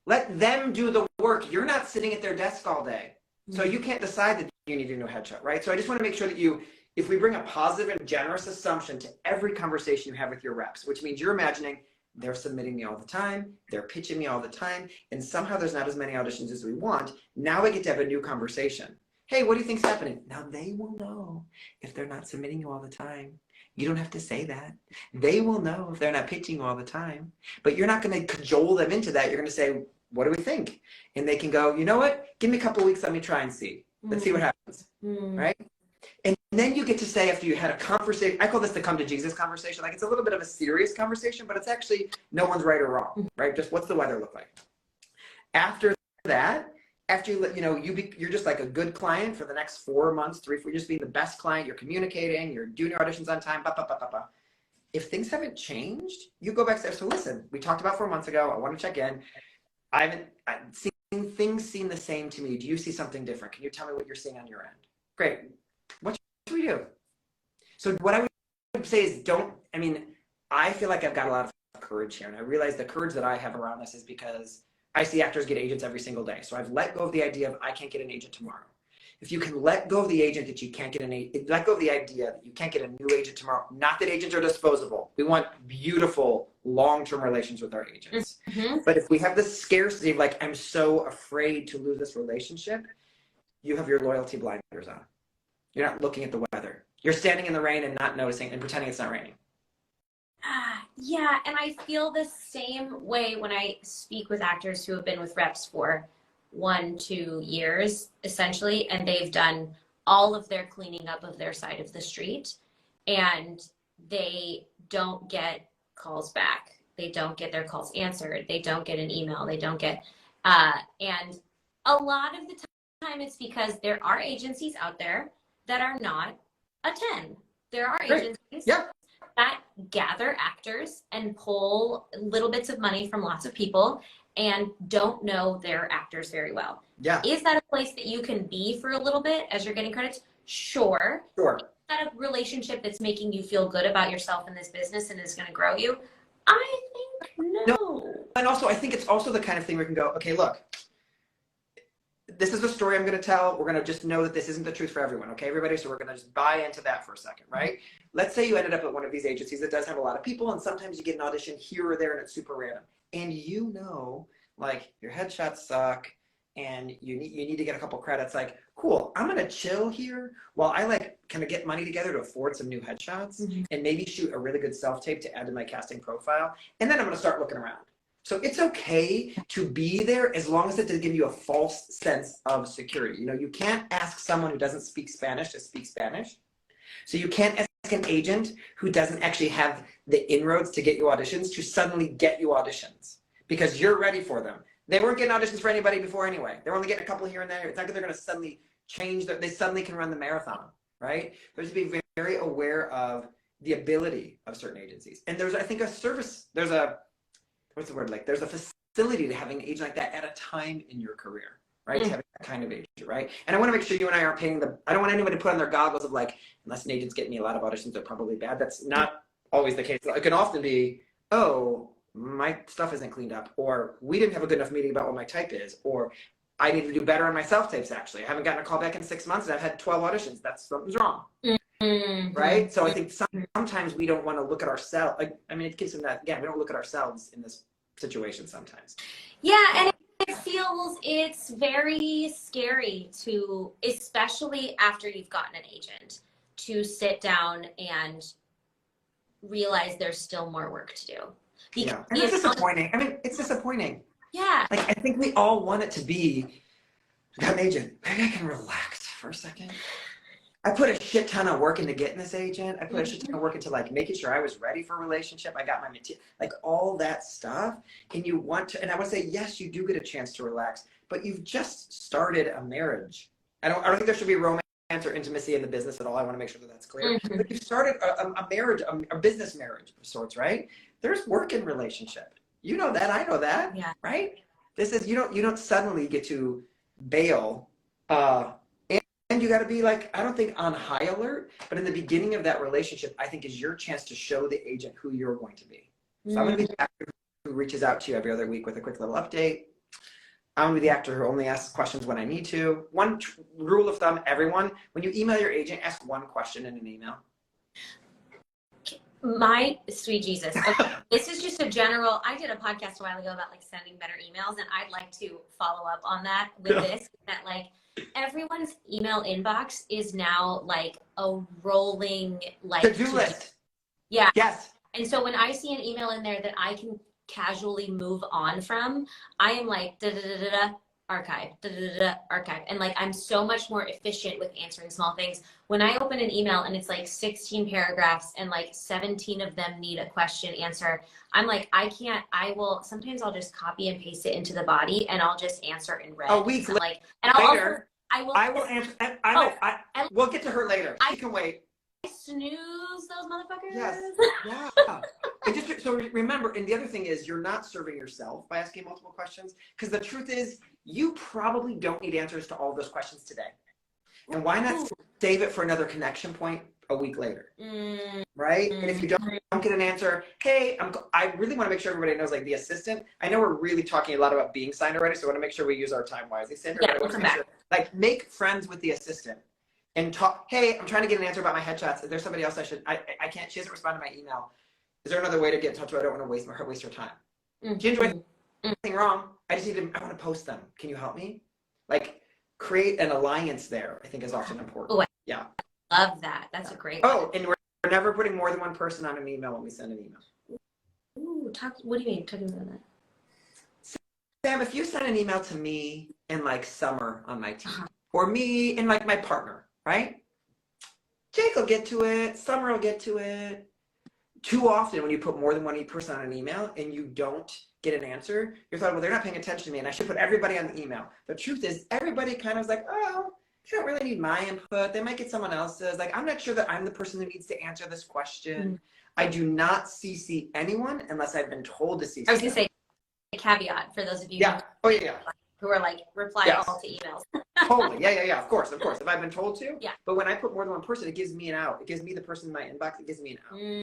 Let them do the work. You're not sitting at their desk all day. So you can't decide that you need a new headshot, right? So I just want to make sure that if we bring a positive and generous assumption to every conversation you have with your reps, which means you're imagining they're submitting me all the time, they're pitching me all the time, and somehow there's not as many auditions as we want. Now I get to have a new conversation. Hey, what do you think's happening? Now they will know if they're not submitting you all the time. You don't have to say that. They will know if they're not pitching you all the time. But you're not going to cajole them into that. You're going to say, what do we think? And they can go, you know what? Give me a couple of weeks. Let me try and see. Let's see what happens. Right? And then you get to say, after you had a conversation, I call this the come to Jesus conversation. Like it's a little bit of a serious conversation, but it's actually no one's right or wrong, right? Just what's the weather look like? After that, you're just like a good client for the next 4 months, 3, 4, you're just being the best client, you're communicating, you're doing your auditions on time, If things haven't changed, you go back and say, so listen, we talked about 4 months ago, I want to check in. I haven't seen things seem the same to me. Do you see something different? Can you tell me what you're seeing on your end? Great. What should we do? So what I would say is I feel like I've got a lot of courage here. And I realize the courage that I have around this is because I see actors get agents every single day. So I've let go of the idea of I can't get an agent tomorrow. If you can let go of the agent that you can't get let go of the idea that you can't get a new agent tomorrow. Not that agents are disposable. We want beautiful long-term relations with our agents. Mm-hmm. But if we have this scarcity of like, I'm so afraid to lose this relationship, you have your loyalty blinders on. You're not looking at the weather. You're standing in the rain and not noticing and pretending it's not raining. Yeah, and I feel the same way when I speak with actors who have been with reps for 1-2 years, essentially, and they've done all of their cleaning up of their side of the street, and they don't get calls back. They don't get their calls answered. They don't get an email. They don't get, and a lot of the time it's because there are agencies out there that are not a 10. There are agencies that gather actors and pull little bits of money from lots of people and don't know their actors very well. Yeah. Is that a place that you can be for a little bit as you're getting credits? Sure. Sure. Is that a relationship that's making you feel good about yourself in this business and is going to grow you? I think no. And also, I think it's also the kind of thing where we can go, okay, look, this is the story I'm going to tell. We're going to just know that this isn't the truth for everyone. Okay, everybody. So we're going to just buy into that for a second, right? Let's say you ended up at one of these agencies that does have a lot of people, and sometimes you get an audition here or there and it's super random. And you know, like your headshots suck and you need to get a couple credits. Like, cool, I'm going to chill here while I like kind of get money together to afford some new headshots and maybe shoot a really good self-tape to add to my casting profile. And then I'm going to start looking around. So it's okay to be there as long as it doesn't give you a false sense of security. You know, you can't ask someone who doesn't speak Spanish to speak Spanish. So you can't ask an agent who doesn't actually have the inroads to get you auditions to suddenly get you auditions because you're ready for them. They weren't getting auditions for anybody before anyway. They're only getting a couple here and there. It's not that they're going to suddenly change, they suddenly can run the marathon, right? There's to be very, very aware of the ability of certain agencies. And there's, I think, a service, there's a, what's the word, like there's a facility to having an agent like that at a time in your career, right? To having that kind of agent, right? And I want to make sure you and I aren't painting the, I don't want anybody to put on their goggles of like, unless an agent's getting me a lot of auditions, they're probably bad. That's not always the case. It can often be, oh, my stuff isn't cleaned up, or we didn't have a good enough meeting about what my type is, or I need to do better on my self-tapes actually. I haven't gotten a call back in 6 months and I've had 12 auditions. That's something's wrong. Right? So I think sometimes we don't want to look at ourselves. Like, I mean, it gives them that, again, we don't look at ourselves in this situation sometimes. Yeah, and it feels, it's very scary to, especially after you've gotten an agent, to sit down and realize there's still more work to do. Yeah, and it's disappointing. I mean, it's disappointing. Yeah. Like, I think we all want it to be, I got an agent, maybe I can relax for a second. I put a shit ton of work into getting this agent. I put a shit ton of work into like making sure I was ready for a relationship. I got my material, like all that stuff. And you want to, and I would say, yes, you do get a chance to relax, but you've just started a marriage. I don't think there should be romance or intimacy in the business at all. I want to make sure that that's clear. But you've started a marriage, a business marriage of sorts, right? There's work in relationship. You know that, I know that, right? This is, you don't suddenly get to bail, and you got to be like, I don't think on high alert, but in the beginning of that relationship, I think is your chance to show the agent who you're going to be. So I'm going to be the actor who reaches out to you every other week with a quick little update. I'm going to be the actor who only asks questions when I need to. One rule of thumb, everyone, when you email your agent, ask one question in an email. My sweet Jesus. Okay. This is just a general, I did a podcast a while ago about like sending better emails, and I'd like to follow up on that with this, that like everyone's email inbox is now like a rolling like to-do list. Yeah. Yes. And so when I see an email in there that I can casually move on from, I am like archive, archive. And like, I'm so much more efficient with answering small things. When I open an email and it's like 16 paragraphs and like 17 of them need a question answer, I'm like, sometimes I'll just copy and paste it into the body and I'll just answer in red. A week later. We'll get to her later. She can wait. I snooze those motherfuckers. Yes. Yeah. And just so remember, and the other thing is, you're not serving yourself by asking multiple questions, because the truth is, you probably don't need answers to all those questions today. And why not save it for another connection point a week later, right? And if you don't get an answer, hey, I really want to make sure everybody knows, like the assistant. I know we're really talking a lot about being signed already, so I want to make sure we use our time wisely. Like, make friends with the assistant. And talk, hey, I'm trying to get an answer about my headshots. Is there somebody else I can't, she hasn't responded to my email. Is there another way to get in touch with her? I don't want to waste her time. She enjoyed anything wrong. I want to post them. Can you help me? Like, create an alliance there, I think is often important. Oh, I love that. That's a great one. And we're never putting more than one person on an email when we send an email. Ooh, what do you mean? Talk about that. Sam, if you send an email to me in like summer on my team, or me and like my partner, right? Jake will get to it. Summer will get to it. Too often when you put more than one person on an email and you don't get an answer, you're thought, well, they're not paying attention to me and I should put everybody on the email. The truth is everybody kind of is like, oh, they don't really need my input. They might get someone else's. Like, I'm not sure that I'm the person who needs to answer this question. I do not CC anyone unless I've been told to CC. I was going to say a caveat for those of you who are like, reply all to emails. Totally. Yeah. Of course. If I've been told to. Yeah. But when I put more than one person, it gives me an out. It gives me the person in my inbox. It gives me an out.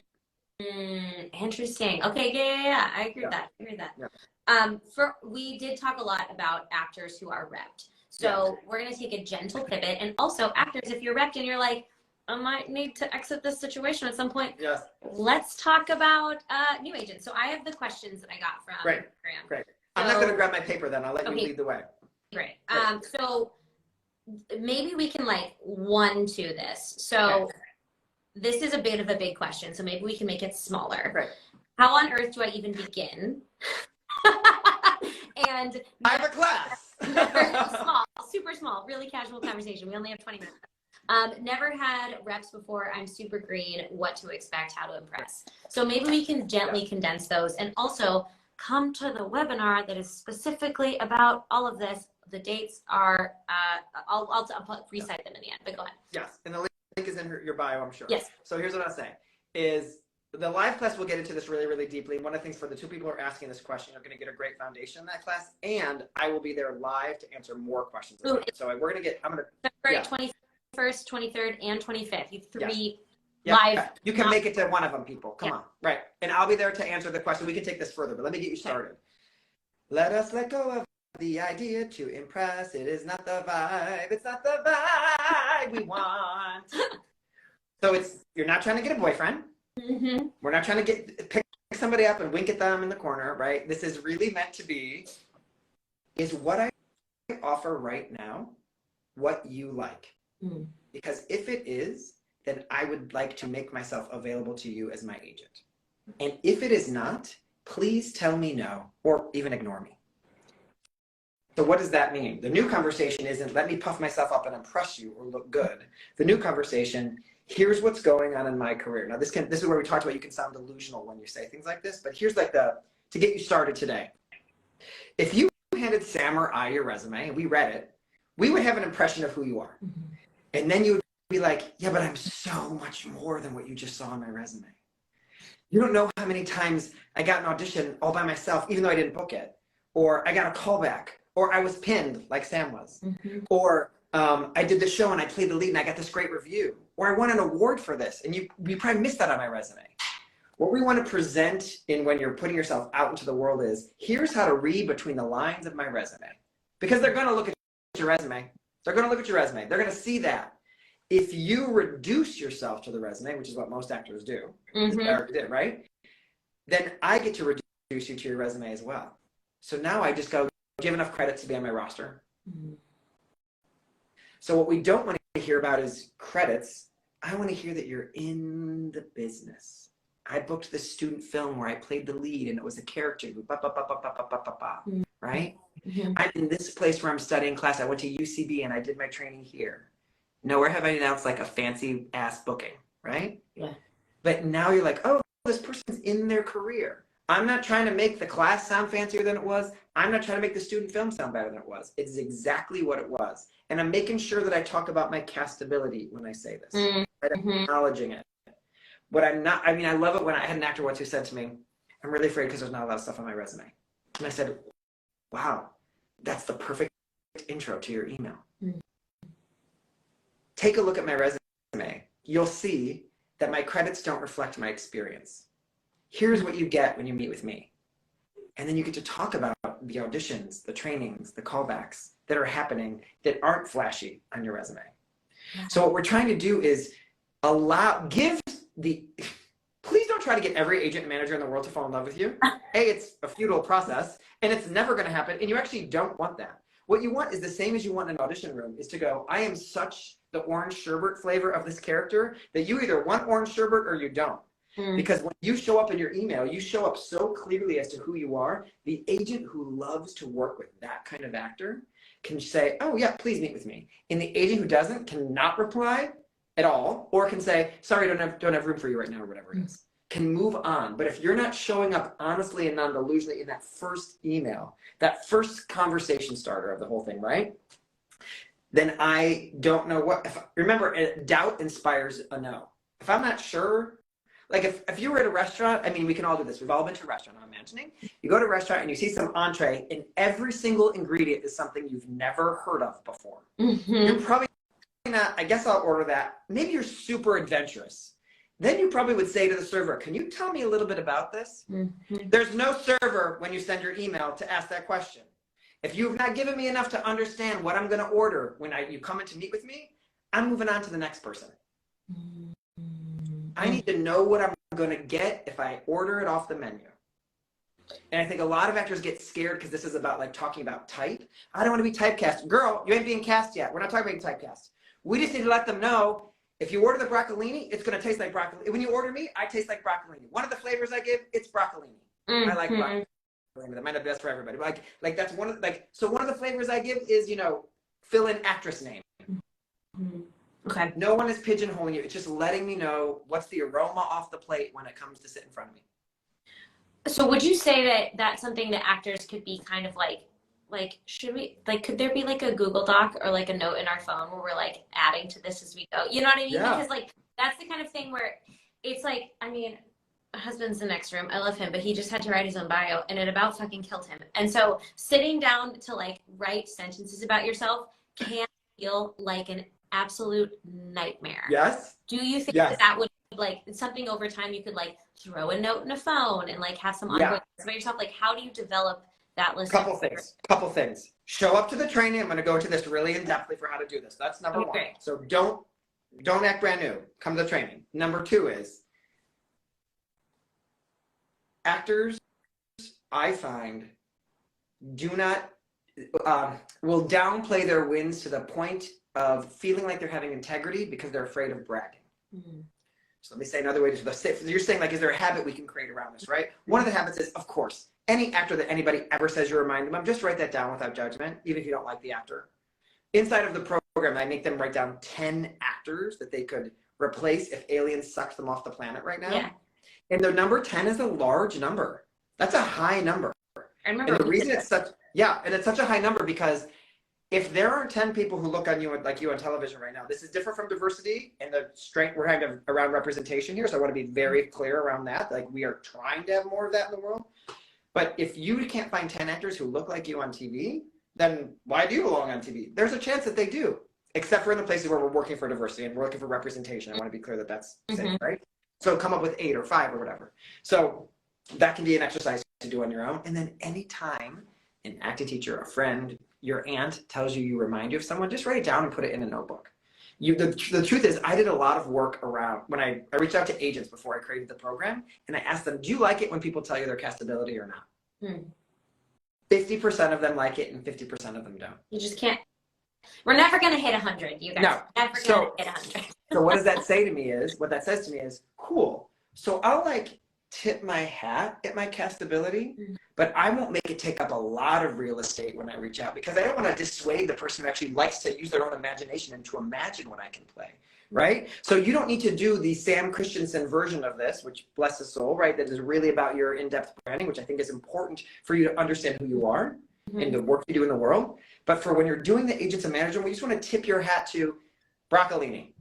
Interesting. Okay. Yeah. I agree with that. Yeah. We did talk a lot about actors who are repped. So we're going to take a gentle pivot. And also actors, if you're repped and you're like, I might need to exit this situation at some point. Yes. Let's talk about new agents. So I have the questions that I got from Graham. Great. I'm not going to grab my paper then. I'll let you lead the way. Great. So maybe we can like 1-2 this. So this is a bit of a big question. So maybe we can make it smaller. Right. How on earth do I even begin? And I have a class. Small, super small, really casual conversation. We only have 20 minutes. Never had reps before. I'm super green. What to expect, how to impress. So maybe we can gently condense those and also come to the webinar that is specifically about all of this. The dates are, I'll recite them in the end, but go ahead. Yes, and the link is in your bio, I'm sure. Yes. So here's what I'll say is the live class will get into this really, really deeply. One of the things for the 2 people who are asking this question, you're going to get a great foundation in that class, and I will be there live to answer more questions. So we're going to get, February 21st, 23rd, and 25th. You 3 live. live. You can make it to one of them, people. Come on. Right. And I'll be there to answer the question. We can take this further, but let me get you started. Let us let go of the idea to impress. It is not the vibe. It's not the vibe we want. So you're not trying to get a boyfriend. We're not trying to pick somebody up and wink at them in the corner, right? This is really meant to be, is what I offer right now what you like? Because if it is, then I would like to make myself available to you as my agent. And if it is not, please tell me no, or even ignore me. So what does that mean? The new conversation isn't let me puff myself up and impress you or look good. The new conversation, here's what's going on in my career. Now this is where we talked about you can sound delusional when you say things like this, but here's like to get you started today. If you handed Sam or I your resume and we read it, we would have an impression of who you are. And then you would be like, yeah, but I'm so much more than what you just saw on my resume. You don't know how many times I got an audition all by myself, even though I didn't book it. Or I got a callback. Or I was pinned like Sam was. Or I did the show and I played the lead and I got this great review. Or I won an award for this. And you probably missed that on my resume. What we want to present when you're putting yourself out into the world is, here's how to read between the lines of my resume. Because they're going to look at your resume. They're going to look at your resume. They're going to see that. If you reduce yourself to the resume, which is what most actors do, right? Then I get to reduce you to your resume as well. So now I just go, do you have enough credits to be on my roster? So what we don't want to hear about is credits. I want to hear that you're in the business. I booked this student film where I played the lead and it was a character who right? I'm in this place where I'm studying class. I went to UCB and I did my training here. Nowhere have I announced like a fancy ass booking, right? Yeah. But now you're like, oh, this person's in their career. I'm not trying to make the class sound fancier than it was. I'm not trying to make the student film sound better than it was. It's exactly what it was. And I'm making sure that I talk about my castability when I say this. Right? I'm acknowledging it. What I'm not, I mean, I love it when I had an actor once who said to me, I'm really afraid because there's not a lot of stuff on my resume. And I said, wow, that's the perfect intro to your email. Take a look at my resume. You'll see that my credits don't reflect my experience. Here's what you get when you meet with me. And then you get to talk about the auditions, the trainings, the callbacks that are happening that aren't flashy on your resume. So what we're trying to do is please don't try to get every agent and manager in the world to fall in love with you. It's a futile process and it's never going to happen. And you actually don't want that. What you want is the same as you want in an audition room, is to go, I am such the orange sherbet flavor of this character that you either want orange sherbet or you don't. Because when you show up in your email, you show up so clearly as to who you are. The agent who loves to work with that kind of actor can say, oh yeah, please meet with me. And the agent who doesn't cannot reply at all, or can say, sorry, don't have room for you right now, or whatever it is. Can move on. But if you're not showing up honestly and non-delusionally in that first email, that first conversation starter of the whole thing, right? then I don't know what, remember, doubt inspires a no. If I'm not sure, like if you were at a restaurant, I mean, we can all do this. We've all been to a restaurant, I'm imagining. You go to a restaurant and you see some entree and every single ingredient is something you've never heard of before. You're probably not, I guess I'll order that. Maybe you're super adventurous. Then you probably would say to the server, can you tell me a little bit about this? There's no server when you send your email to ask that question. If you've not given me enough to understand what I'm going to order when you come in to meet with me, I'm moving on to the next person. I need to know what I'm going to get if I order it off the menu. And I think a lot of actors get scared because this is about like talking about type. I don't want to be typecast. Girl, you ain't being cast yet. We're not talking about typecast. We just need to let them know if you order the broccolini, it's going to taste like broccoli. When you order me, I taste like broccolini. One of the flavors I give, it's broccolini. I like broccolini. That might not be best for everybody. But like that's one of so one of the flavors I give is, fill in actress name. Okay. No one is pigeonholing you. It's just letting me know what's the aroma off the plate when it comes to sit in front of me. So would you say that that's something that actors could be kind of like should we, could there be like a Google Doc or like a note in our phone where we're like adding to this as we go? You know what I mean? Yeah. Because that's the kind of thing where it's like, I mean, my husband's in the next room. I love him, but he just had to write his own bio and it about fucking killed him. And so sitting down to write sentences about yourself can feel like an absolute nightmare. Yes. Do you think that would something over time you could throw a note in a phone and have some ongoing about yourself? How do you develop that list? Couple things. Show up to the training. I'm going to go into this really in depthly for how to do this. That's number one. So don't act brand new. Come to the training. Number two is actors, I find, will downplay their wins to the point of feeling like they're having integrity because they're afraid of bragging. So let me say another way to you're saying is there a habit we can create around this, right? One of the habits is, of course, any actor that anybody ever says you remind them of, just write that down without judgment, even if you don't like the actor. Inside of the program, I make them write down 10 actors that they could replace if aliens sucked them off the planet right now. Yeah. And the number 10 is a large number. That's a high number. I remember. And the reason it's such a high number because if there are 10 people who look on you like you on television right now, this is different from diversity and the strength we're having around representation here. So I want to be very clear around that. We are trying to have more of that in the world. But if you can't find 10 actors who look like you on TV, then why do you belong on TV? There's a chance that they do, except for in the places where we're working for diversity and we're looking for representation. I want to be clear that that's safe, right? So come up with 8 or 5 or whatever. So that can be an exercise to do on your own. And then anytime an acting teacher, a friend, your aunt tells you remind you of someone, just write it down and put it in a notebook. The truth is, I did a lot of work around when I reached out to agents before I created the program, and I asked them, do you like it when people tell you their castability or not? 50% of them like it and 50% of them don't. You just can't. We're never going to hit 100, you guys. No. Never going to hit 100. So what does that say to me is, what that says to me is, cool. So I'll tip my hat at my castability, but I won't make it take up a lot of real estate when I reach out because I don't want to dissuade the person who actually likes to use their own imagination and to imagine what I can play, right? So you don't need to do the Sam Christensen version of this, which bless his soul, right? That is really about your in-depth branding, which I think is important for you to understand who you are and the work you do in the world. But for when you're doing the agents and management, we just want to tip your hat to broccolini,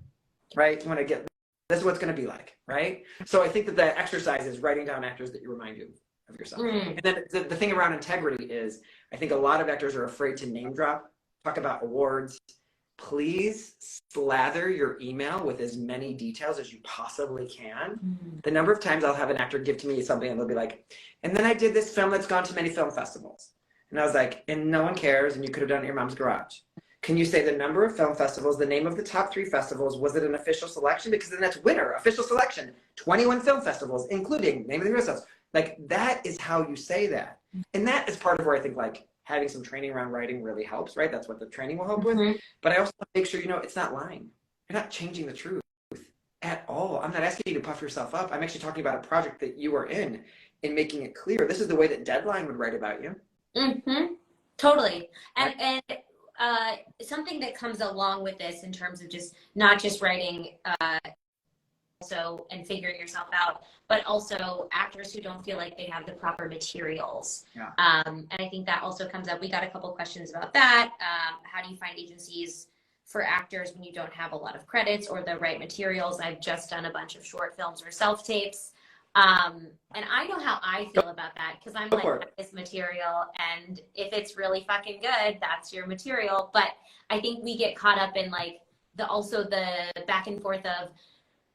right? You want to get, this is what it's going to be like, right? So I think that the exercise is writing down actors that you remind you of yourself. And then the thing around integrity is, I think a lot of actors are afraid to name drop, talk about awards. Please slather your email with as many details as you possibly can. The number of times I'll have an actor give to me something and they'll be like, and then I did this film that's gone to many film festivals. And I was like, and no one cares, and you could have done it in your mom's garage. Can you say the number of film festivals, the name of the top 3 festivals? Was it an official selection? Because then that's winner, official selection, 21 film festivals, including name of the festivals. That is how you say that. And that is part of where I think having some training around writing really helps, right? That's what the training will help with. But I also want to make sure, it's not lying. You're not changing the truth at all. I'm not asking you to puff yourself up. I'm actually talking about a project that you are in and making it clear. This is the way that Deadline would write about you. Totally. And something that comes along with this in terms of not just writing and figuring yourself out, but also actors who don't feel like they have the proper materials. And I think that also comes up. We got a couple questions about that. How do you find agencies for actors when you don't have a lot of credits or the right materials. I've just done a bunch of short films or self-tapes. And I know how I feel about that because I'm like, this material, and if it's really fucking good, that's your material. But I think we get caught up in like the back and forth of,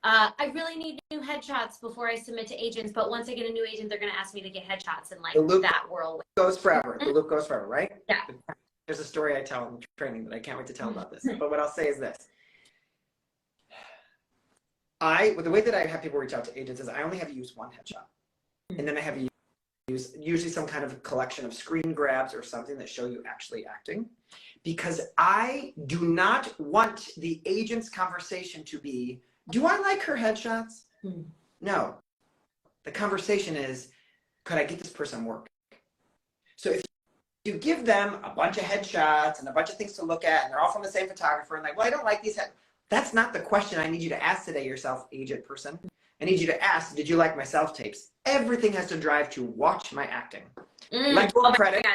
I really need new headshots before I submit to agents, but once I get a new agent, they're going to ask me to get headshots, and like that whirlwind goes forever. The loop goes forever, right? Yeah. There's a story I tell in training that I can't wait to tell about this. But what I'll say is this. The way that I have people reach out to agents is I only have you use one headshot. And then I have you use usually some kind of collection of screen grabs or something that show you actually acting. Because I do not want the agent's conversation to be, do I like her headshots? No. The conversation is, could I get this person work? So if you give them a bunch of headshots and a bunch of things to look at, and they're all from the same photographer, and like, well, I don't like these that's not the question I need you to ask today, yourself, agent person. I need you to ask, did you like my self-tapes? Everything has to drive to watch my acting. Let go of credit,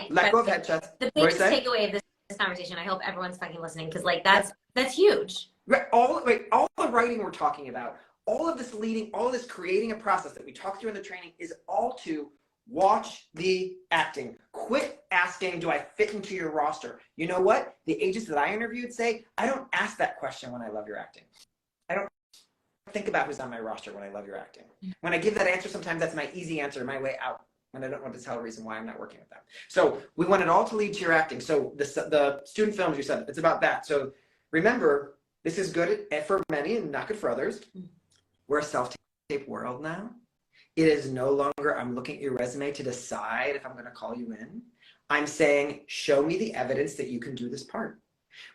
let go of headshots. The biggest takeaway of this conversation, I hope everyone's fucking listening, because like that's huge. All the writing we're talking about, all of this leading, all of this creating a process that we talk through in the training is all to watch the acting. Quit asking, do I fit into your roster? You know what? The agents that I interviewed say, I don't ask that question when I love your acting. I don't think about who's on my roster when I love your acting. When I give that answer, sometimes that's my easy answer, my way out, when I don't want to tell a reason why I'm not working with them. So we want it all to lead to your acting. So the student films, you said, it's about that. So remember, this is good for many and not good for others. We're a self-tape world now. It is no longer, I'm looking at your resume to decide if I'm going to call you in. I'm saying, show me the evidence that you can do this part.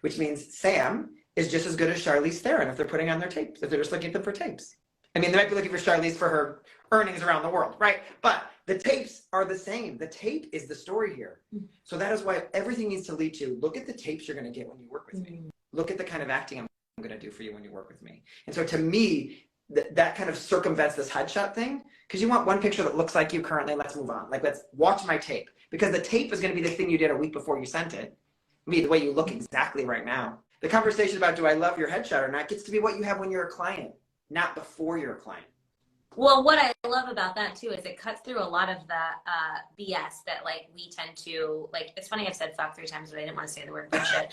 Which means Sam is just as good as Charlize Theron if they're putting on their tapes, if they're just looking at them for tapes. I mean, they might be looking for Charlize for her earnings around the world, right? But the tapes are the same. The tape is the story here. So that is why everything needs to lead to, look at the tapes you're going to get when you work with me. Look at the kind of acting I'm going to do for you when you work with me. And so to me, that kind of circumvents this headshot thing, because you want one picture that looks like you currently. Let's move on. Like, let's watch my tape, because the tape is going to be the thing you did a week before you sent it. The way you look exactly right now. The conversation about do I love your headshot or not gets to be what you have when you're a client, not before you're a client. Well, what I love about that too is it cuts through a lot of the BS that like we tend to like. It's funny I've said fuck 3 times, but I didn't want to say the word bullshit.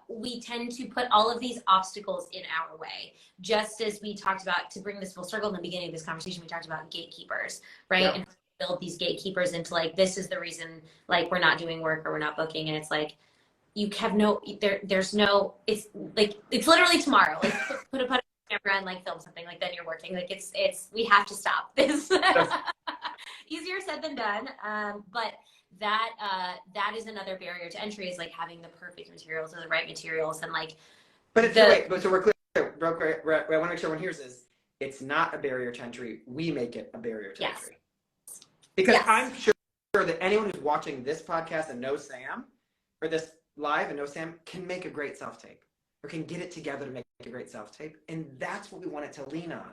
We tend to put all of these obstacles in our way, just as we talked about, to bring this full circle in the beginning of this conversation. We talked about gatekeepers, right? Yep. And build these gatekeepers into like, this is the reason like we're not doing work or we're not booking, and it's like you have no there's no, it's like it's literally tomorrow. Like put a camera and like film something, like then you're working. Like it's we have to stop this. Easier said than done, but that is another barrier to entry, is like having the perfect materials or the right materials, and like but it's so we're clear. I want to make sure everyone hears this. It's not a barrier to entry. We make it a barrier to entry, because I'm sure that anyone who's watching this podcast and knows Sam, or this live and knows Sam, can make a great self-tape, or can get it together to make a great self-tape. And that's what we want it to lean on.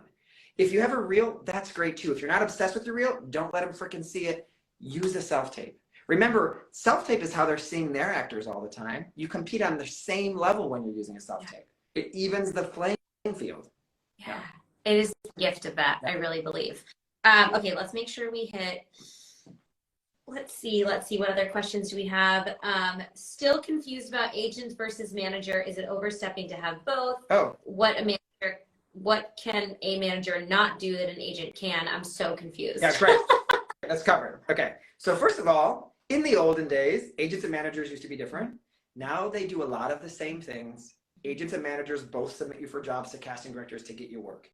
If you have a reel, that's great too. If you're not obsessed with your reel, don't let them freaking see it. Use a self-tape. Remember, self-tape is how they're seeing their actors all the time. You compete on the same level when you're using a self-tape. It evens the playing field. Yeah, it is the gift of that, I really believe. Okay, let's make sure we hit. Let's see what other questions do we have. Still confused about agent versus manager. Is it overstepping to have both? Oh. What can a manager not do that an agent can? I'm so confused. That's right. That's covered. Okay. So first of all, in the olden days, agents and managers used to be different. Now they do a lot of the same things. Agents and managers both submit you for jobs to casting directors to get you work.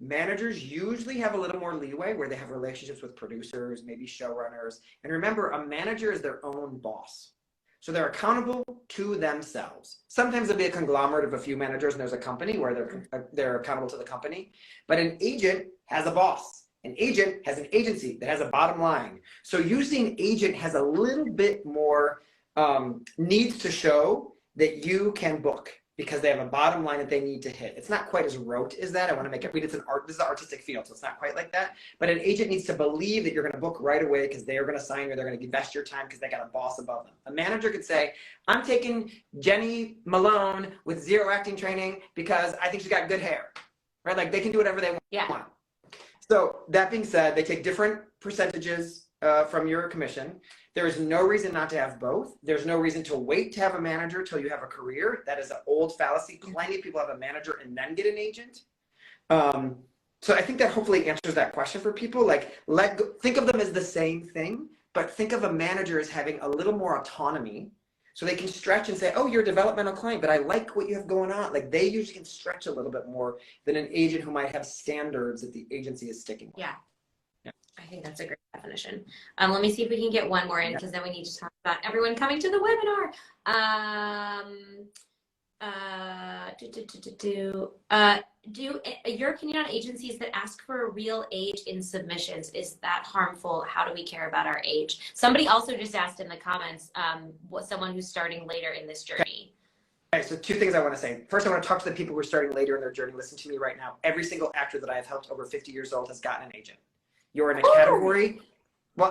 Managers usually have a little more leeway, where they have relationships with producers, maybe showrunners. And remember, a manager is their own boss. So they're accountable to themselves. Sometimes there'll be a conglomerate of a few managers and there's a company where they're accountable to the company. But an agent has a boss. An agent has an agency that has a bottom line. So usually an agent has a little bit more needs to show that you can book. because they have a bottom line that they need to hit. It's not quite as rote as that. I want to make it, this is an artistic field, so it's not quite like that. But an agent needs to believe that you're going to book right away because they are going to sign you, they're going to invest your time because they got a boss above them. A manager could say, I'm taking Jenny Malone with 0 acting training because I think she's got good hair, right? Like they can do whatever they want. Yeah. So that being said, they take different percentages from your commission. There is no reason not to have both. There's no reason to wait to have a manager till you have a career. That is an old fallacy. Plenty of people have a manager and then get an agent. So I think that hopefully answers that question for people. Like, think of them as the same thing, but think of a manager as having a little more autonomy so they can stretch and say, oh, you're a developmental client, but I like what you have going on. Like they usually can stretch a little bit more than an agent who might have standards that the agency is sticking with. Yeah. I think that's a great definition. Let me see if we can get one more in because then we need to talk about everyone coming to the webinar. Do your opinion on agencies that ask for a real age in submissions, is that harmful? How do we care about our age? Somebody also just asked in the comments, someone who's starting later in this journey. Okay, so 2 things I want to say. First, I want to talk to the people who are starting later in their journey. Listen to me right now. Every single actor that I have helped over 50 years old has gotten an agent. You're in a category. Well,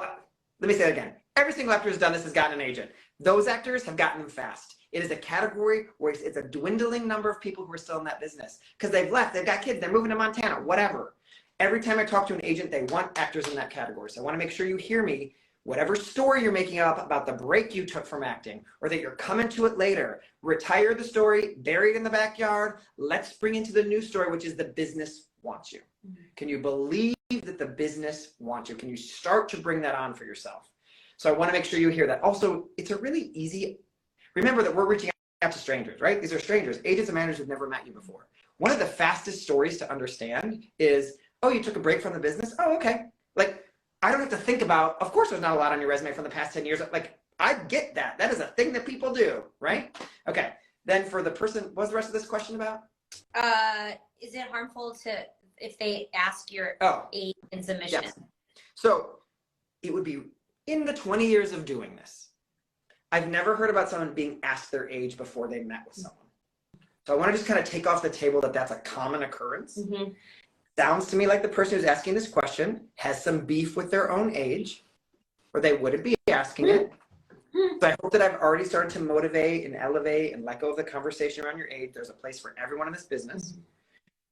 let me say it again. Every single actor who's done this has gotten an agent. Those actors have gotten them fast. It is a category where it's a dwindling number of people who are still in that business because they've left, they've got kids, they're moving to Montana, whatever. Every time I talk to an agent, they want actors in that category. So I want to make sure you hear me. Whatever story you're making up about the break you took from acting or that you're coming to it later, retire the story, buried in the backyard. Let's bring into the new story, which is the business wants you. Can you believe that the business wants you? Can you start to bring that on for yourself? So I want to make sure you hear that. Also, it's a really easy, remember that we're reaching out to strangers, right? These are strangers, agents and managers who've never met you before. One of the fastest stories to understand is, oh, you took a break from the business? Oh, okay. Like, I don't have to think about, of course there's not a lot on your resume from the past 10 years. Like, I get that. That is a thing that people do, right? Okay. Then for the person, what's the rest of this question about? Is it harmful if they ask your age in submission? Yes. So it would be in the 20 years of doing this, I've never heard about someone being asked their age before they met with someone. So I want to just kind of take off the table that that's a common occurrence. Sounds to me like the person who's asking this question has some beef with their own age, or they wouldn't be asking it. So I hope that I've already started to motivate and elevate and let go of the conversation around your age. There's a place for everyone in this business.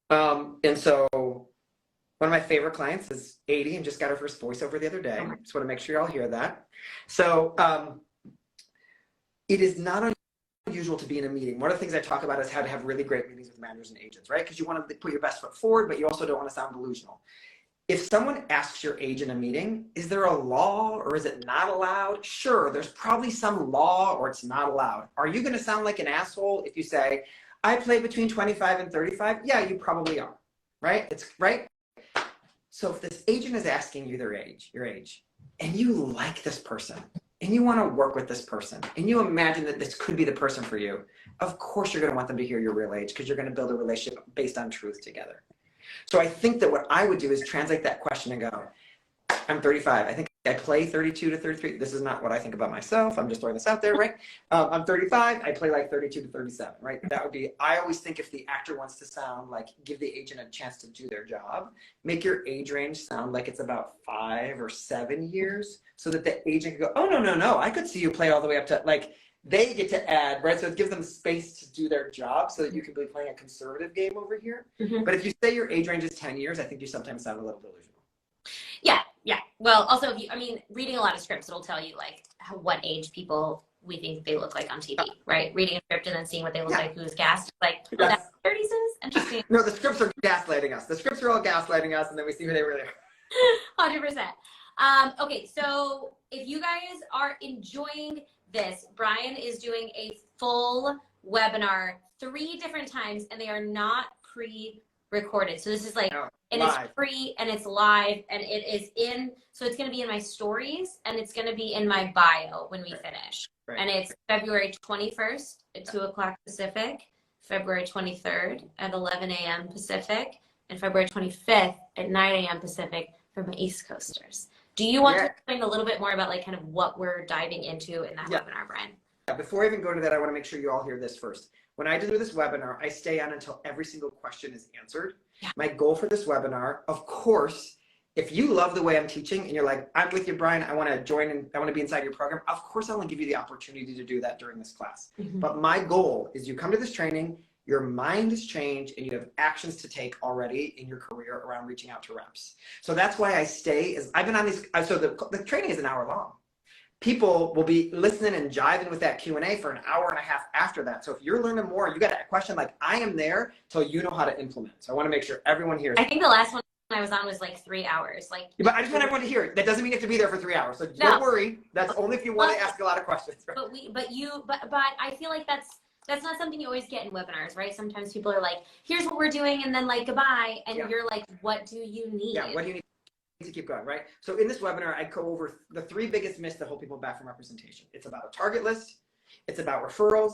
And so one of my favorite clients is 80 and just got her first voiceover the other day. Just want to make sure you all hear that. So it is not unusual to be in a meeting. One of the things I talk about is how to have really great meetings with managers and agents, right? Because you want to put your best foot forward, but you also don't want to sound delusional. If someone asks your age in a meeting, is there a law or is it not allowed? Sure, there's probably some law or it's not allowed. Are you going to sound like an asshole if you say, I play between 25 and 35? Yeah, you probably are, right? It's right. So if this agent is asking you your age, and you like this person, and you want to work with this person, and you imagine that this could be the person for you, of course you're going to want them to hear your real age because you're going to build a relationship based on truth together. So I think that what I would do is translate that question and go, I'm 35. I think I play 32 to 33. This is not what I think about myself. I'm just throwing this out there, right? I'm 35. I play like 32 to 37, right? That would be, I always think if the actor wants to sound like, give the agent a chance to do their job, make your age range sound like it's about 5 or 7 years so that the agent can go, oh, no. I could see you play all the way up to, like, they get to add, right? So it gives them space to do their job so that you can be playing a conservative game over here. But if you say your age range is 10 years, I think you sometimes sound a little delusional. Yeah. Well, also, reading a lot of scripts, it'll tell you like what age people we think they look like on TV, right? Reading a script and then seeing what they look like, who's cast, like, oh, that's 30s is interesting. No, the scripts are gaslighting us. The scripts are all gaslighting us, and then we see who they really are. 100%. Okay, so if you guys are enjoying this, Brian is doing a full webinar 3 different times, and they are not pre-recorded. So this is like, and live. It's free and it's live and it is so it's going to be in my stories and it's going to be in my bio when we finish. Right. And it's February 21st at 2 o'clock Pacific, February 23rd at 11 a.m. Pacific, and February 25th at 9 a.m. Pacific for my East Coasters. Do you want to explain a little bit more about like kind of what we're diving into in that webinar, Brian? Before I even go to that, I want to make sure you all hear this first. when I do this webinar, I stay on until every single question is answered. Yeah. My goal for this webinar, of course, if you love the way I'm teaching and you're like, I'm with you, Brian, I want to join and I want to be inside your program, of course I want to give you the opportunity to do that during this class. But my goal is you come to this training, your mind is changed, and you have actions to take already in your career around reaching out to reps. So that's why I stay, is I've been on these, so the training is an hour long. People will be listening and jiving with that Q&A for an hour and a half after that. So if you're learning more, you got a question, like, I am there till you know how to implement. So I want to make sure everyone hears. I think the last one I was on was like 3 hours. Like, but I just want everyone to hear it. That doesn't mean you have to be there for 3 hours. So don't worry. That's only if you want to ask a lot of questions. Right? But I feel like that's not something you always get in webinars, right? Sometimes people are like, here's what we're doing, and then like, goodbye. And you're like, what do you need? Yeah, what do you need to keep going, right? So in this webinar, I go over the 3 biggest myths that hold people back from representation. It's about a target list, it's about referrals,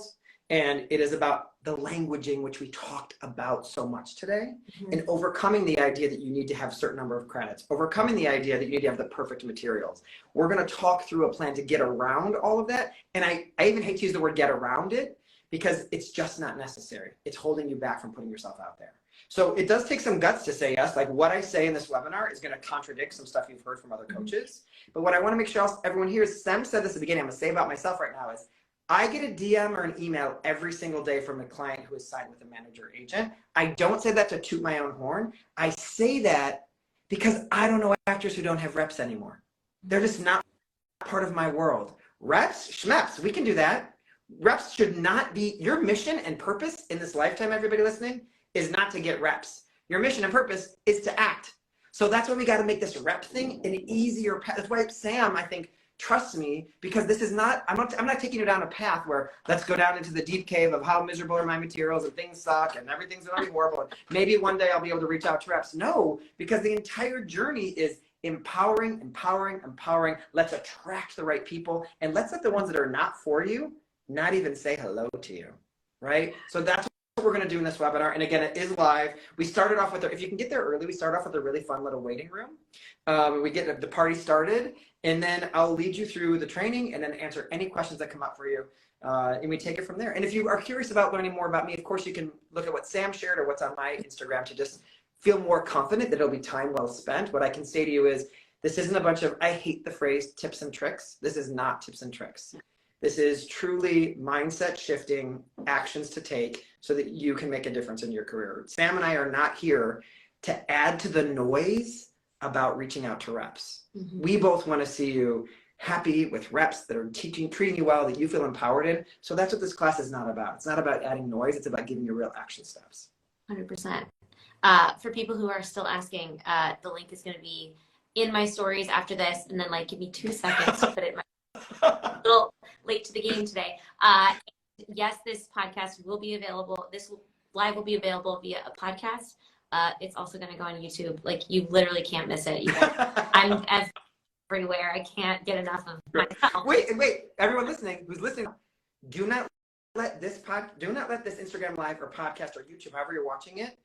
and it is about the languaging, which we talked about so much today, and overcoming the idea that you need to have a certain number of credits, overcoming the idea that you need to have the perfect materials. We're going to talk through a plan to get around all of that. And I even hate to use the word get around it, because it's just not necessary. It's holding you back from putting yourself out there. So it does take some guts to say yes. Like what I say in this webinar is going to contradict some stuff you've heard from other coaches. But what I want to make sure everyone hears, Sam said this at the beginning, I'm going to say about myself right now, is I get a DM or an email every single day from a client who is signed with a manager or agent. I don't say that to toot my own horn. I say that because I don't know actors who don't have reps anymore. They're just not part of my world. Reps, schmeps, we can do that. Reps should not be, your mission and purpose in this lifetime, everybody listening, is not to get reps. Your mission and purpose is to act. So that's why we got to make this rep thing an easier path. That's why Sam, I think, trusts me, because this is not, I'm not taking you down a path where let's go down into the deep cave of how miserable are my materials and things suck and everything's going to be horrible. And maybe one day I'll be able to reach out to reps. No, because the entire journey is empowering, empowering, empowering. Let's attract the right people, and let's let the ones that are not for you not even say hello to you, right? So that's what we're going to do in this webinar. And again, it is live. We started off with, if you can get there early, we start off with a really fun little waiting room. We get the party started, and then I'll lead you through the training and then answer any questions that come up for you. And we take it from there. And if you are curious about learning more about me, of course, you can look at what Sam shared or what's on my Instagram to just feel more confident that it'll be time well spent. What I can say to you is, this isn't a bunch of, I hate the phrase tips and tricks. This is not tips and tricks. This is truly mindset shifting actions to take so that you can make a difference in your career. Sam and I are not here to add to the noise about reaching out to reps. We both want to see you happy with reps that are treating you well, that you feel empowered in. So that's what this class is not about. It's not about adding noise. It's about giving you real action steps. 100%. For people who are still asking, the link is going to be in my stories after this, and then like give me 2 seconds to put it in my a little late to the game today. Yes, this podcast will be available. This live will be available via a podcast. It's also going to go on YouTube. Like, you literally can't miss it. I'm everywhere. I can't get enough of myself. Wait, everyone listening, who's listening, do not let this Instagram live or podcast or YouTube, however you're watching it,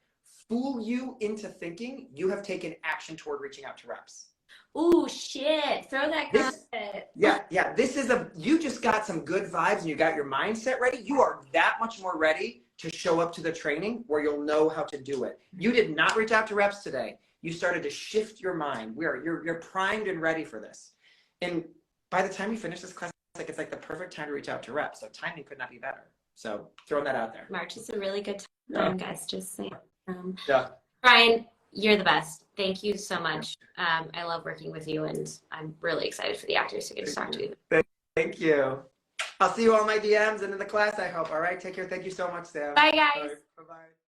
fool you into thinking you have taken action toward reaching out to reps. Ooh, shit. Throw that content. Yeah. This is you just got some good vibes and you got your mindset ready. You are that much more ready to show up to the training where you'll know how to do it. You did not reach out to reps today. You started to shift your mind. You're primed and ready for this. And by the time you finish this class, it's like the perfect time to reach out to reps. So timing could not be better. So throwing that out there. March is a really good time, guys. Just saying. Yeah. Brian, you're the best. Thank you so much. I love working with you, and I'm really excited for the actors to get to talk to you. Thank you. I'll see you all in my DMs and in the class, I hope. All right, take care. Thank you so much, Sam. Bye, guys. Bye-bye.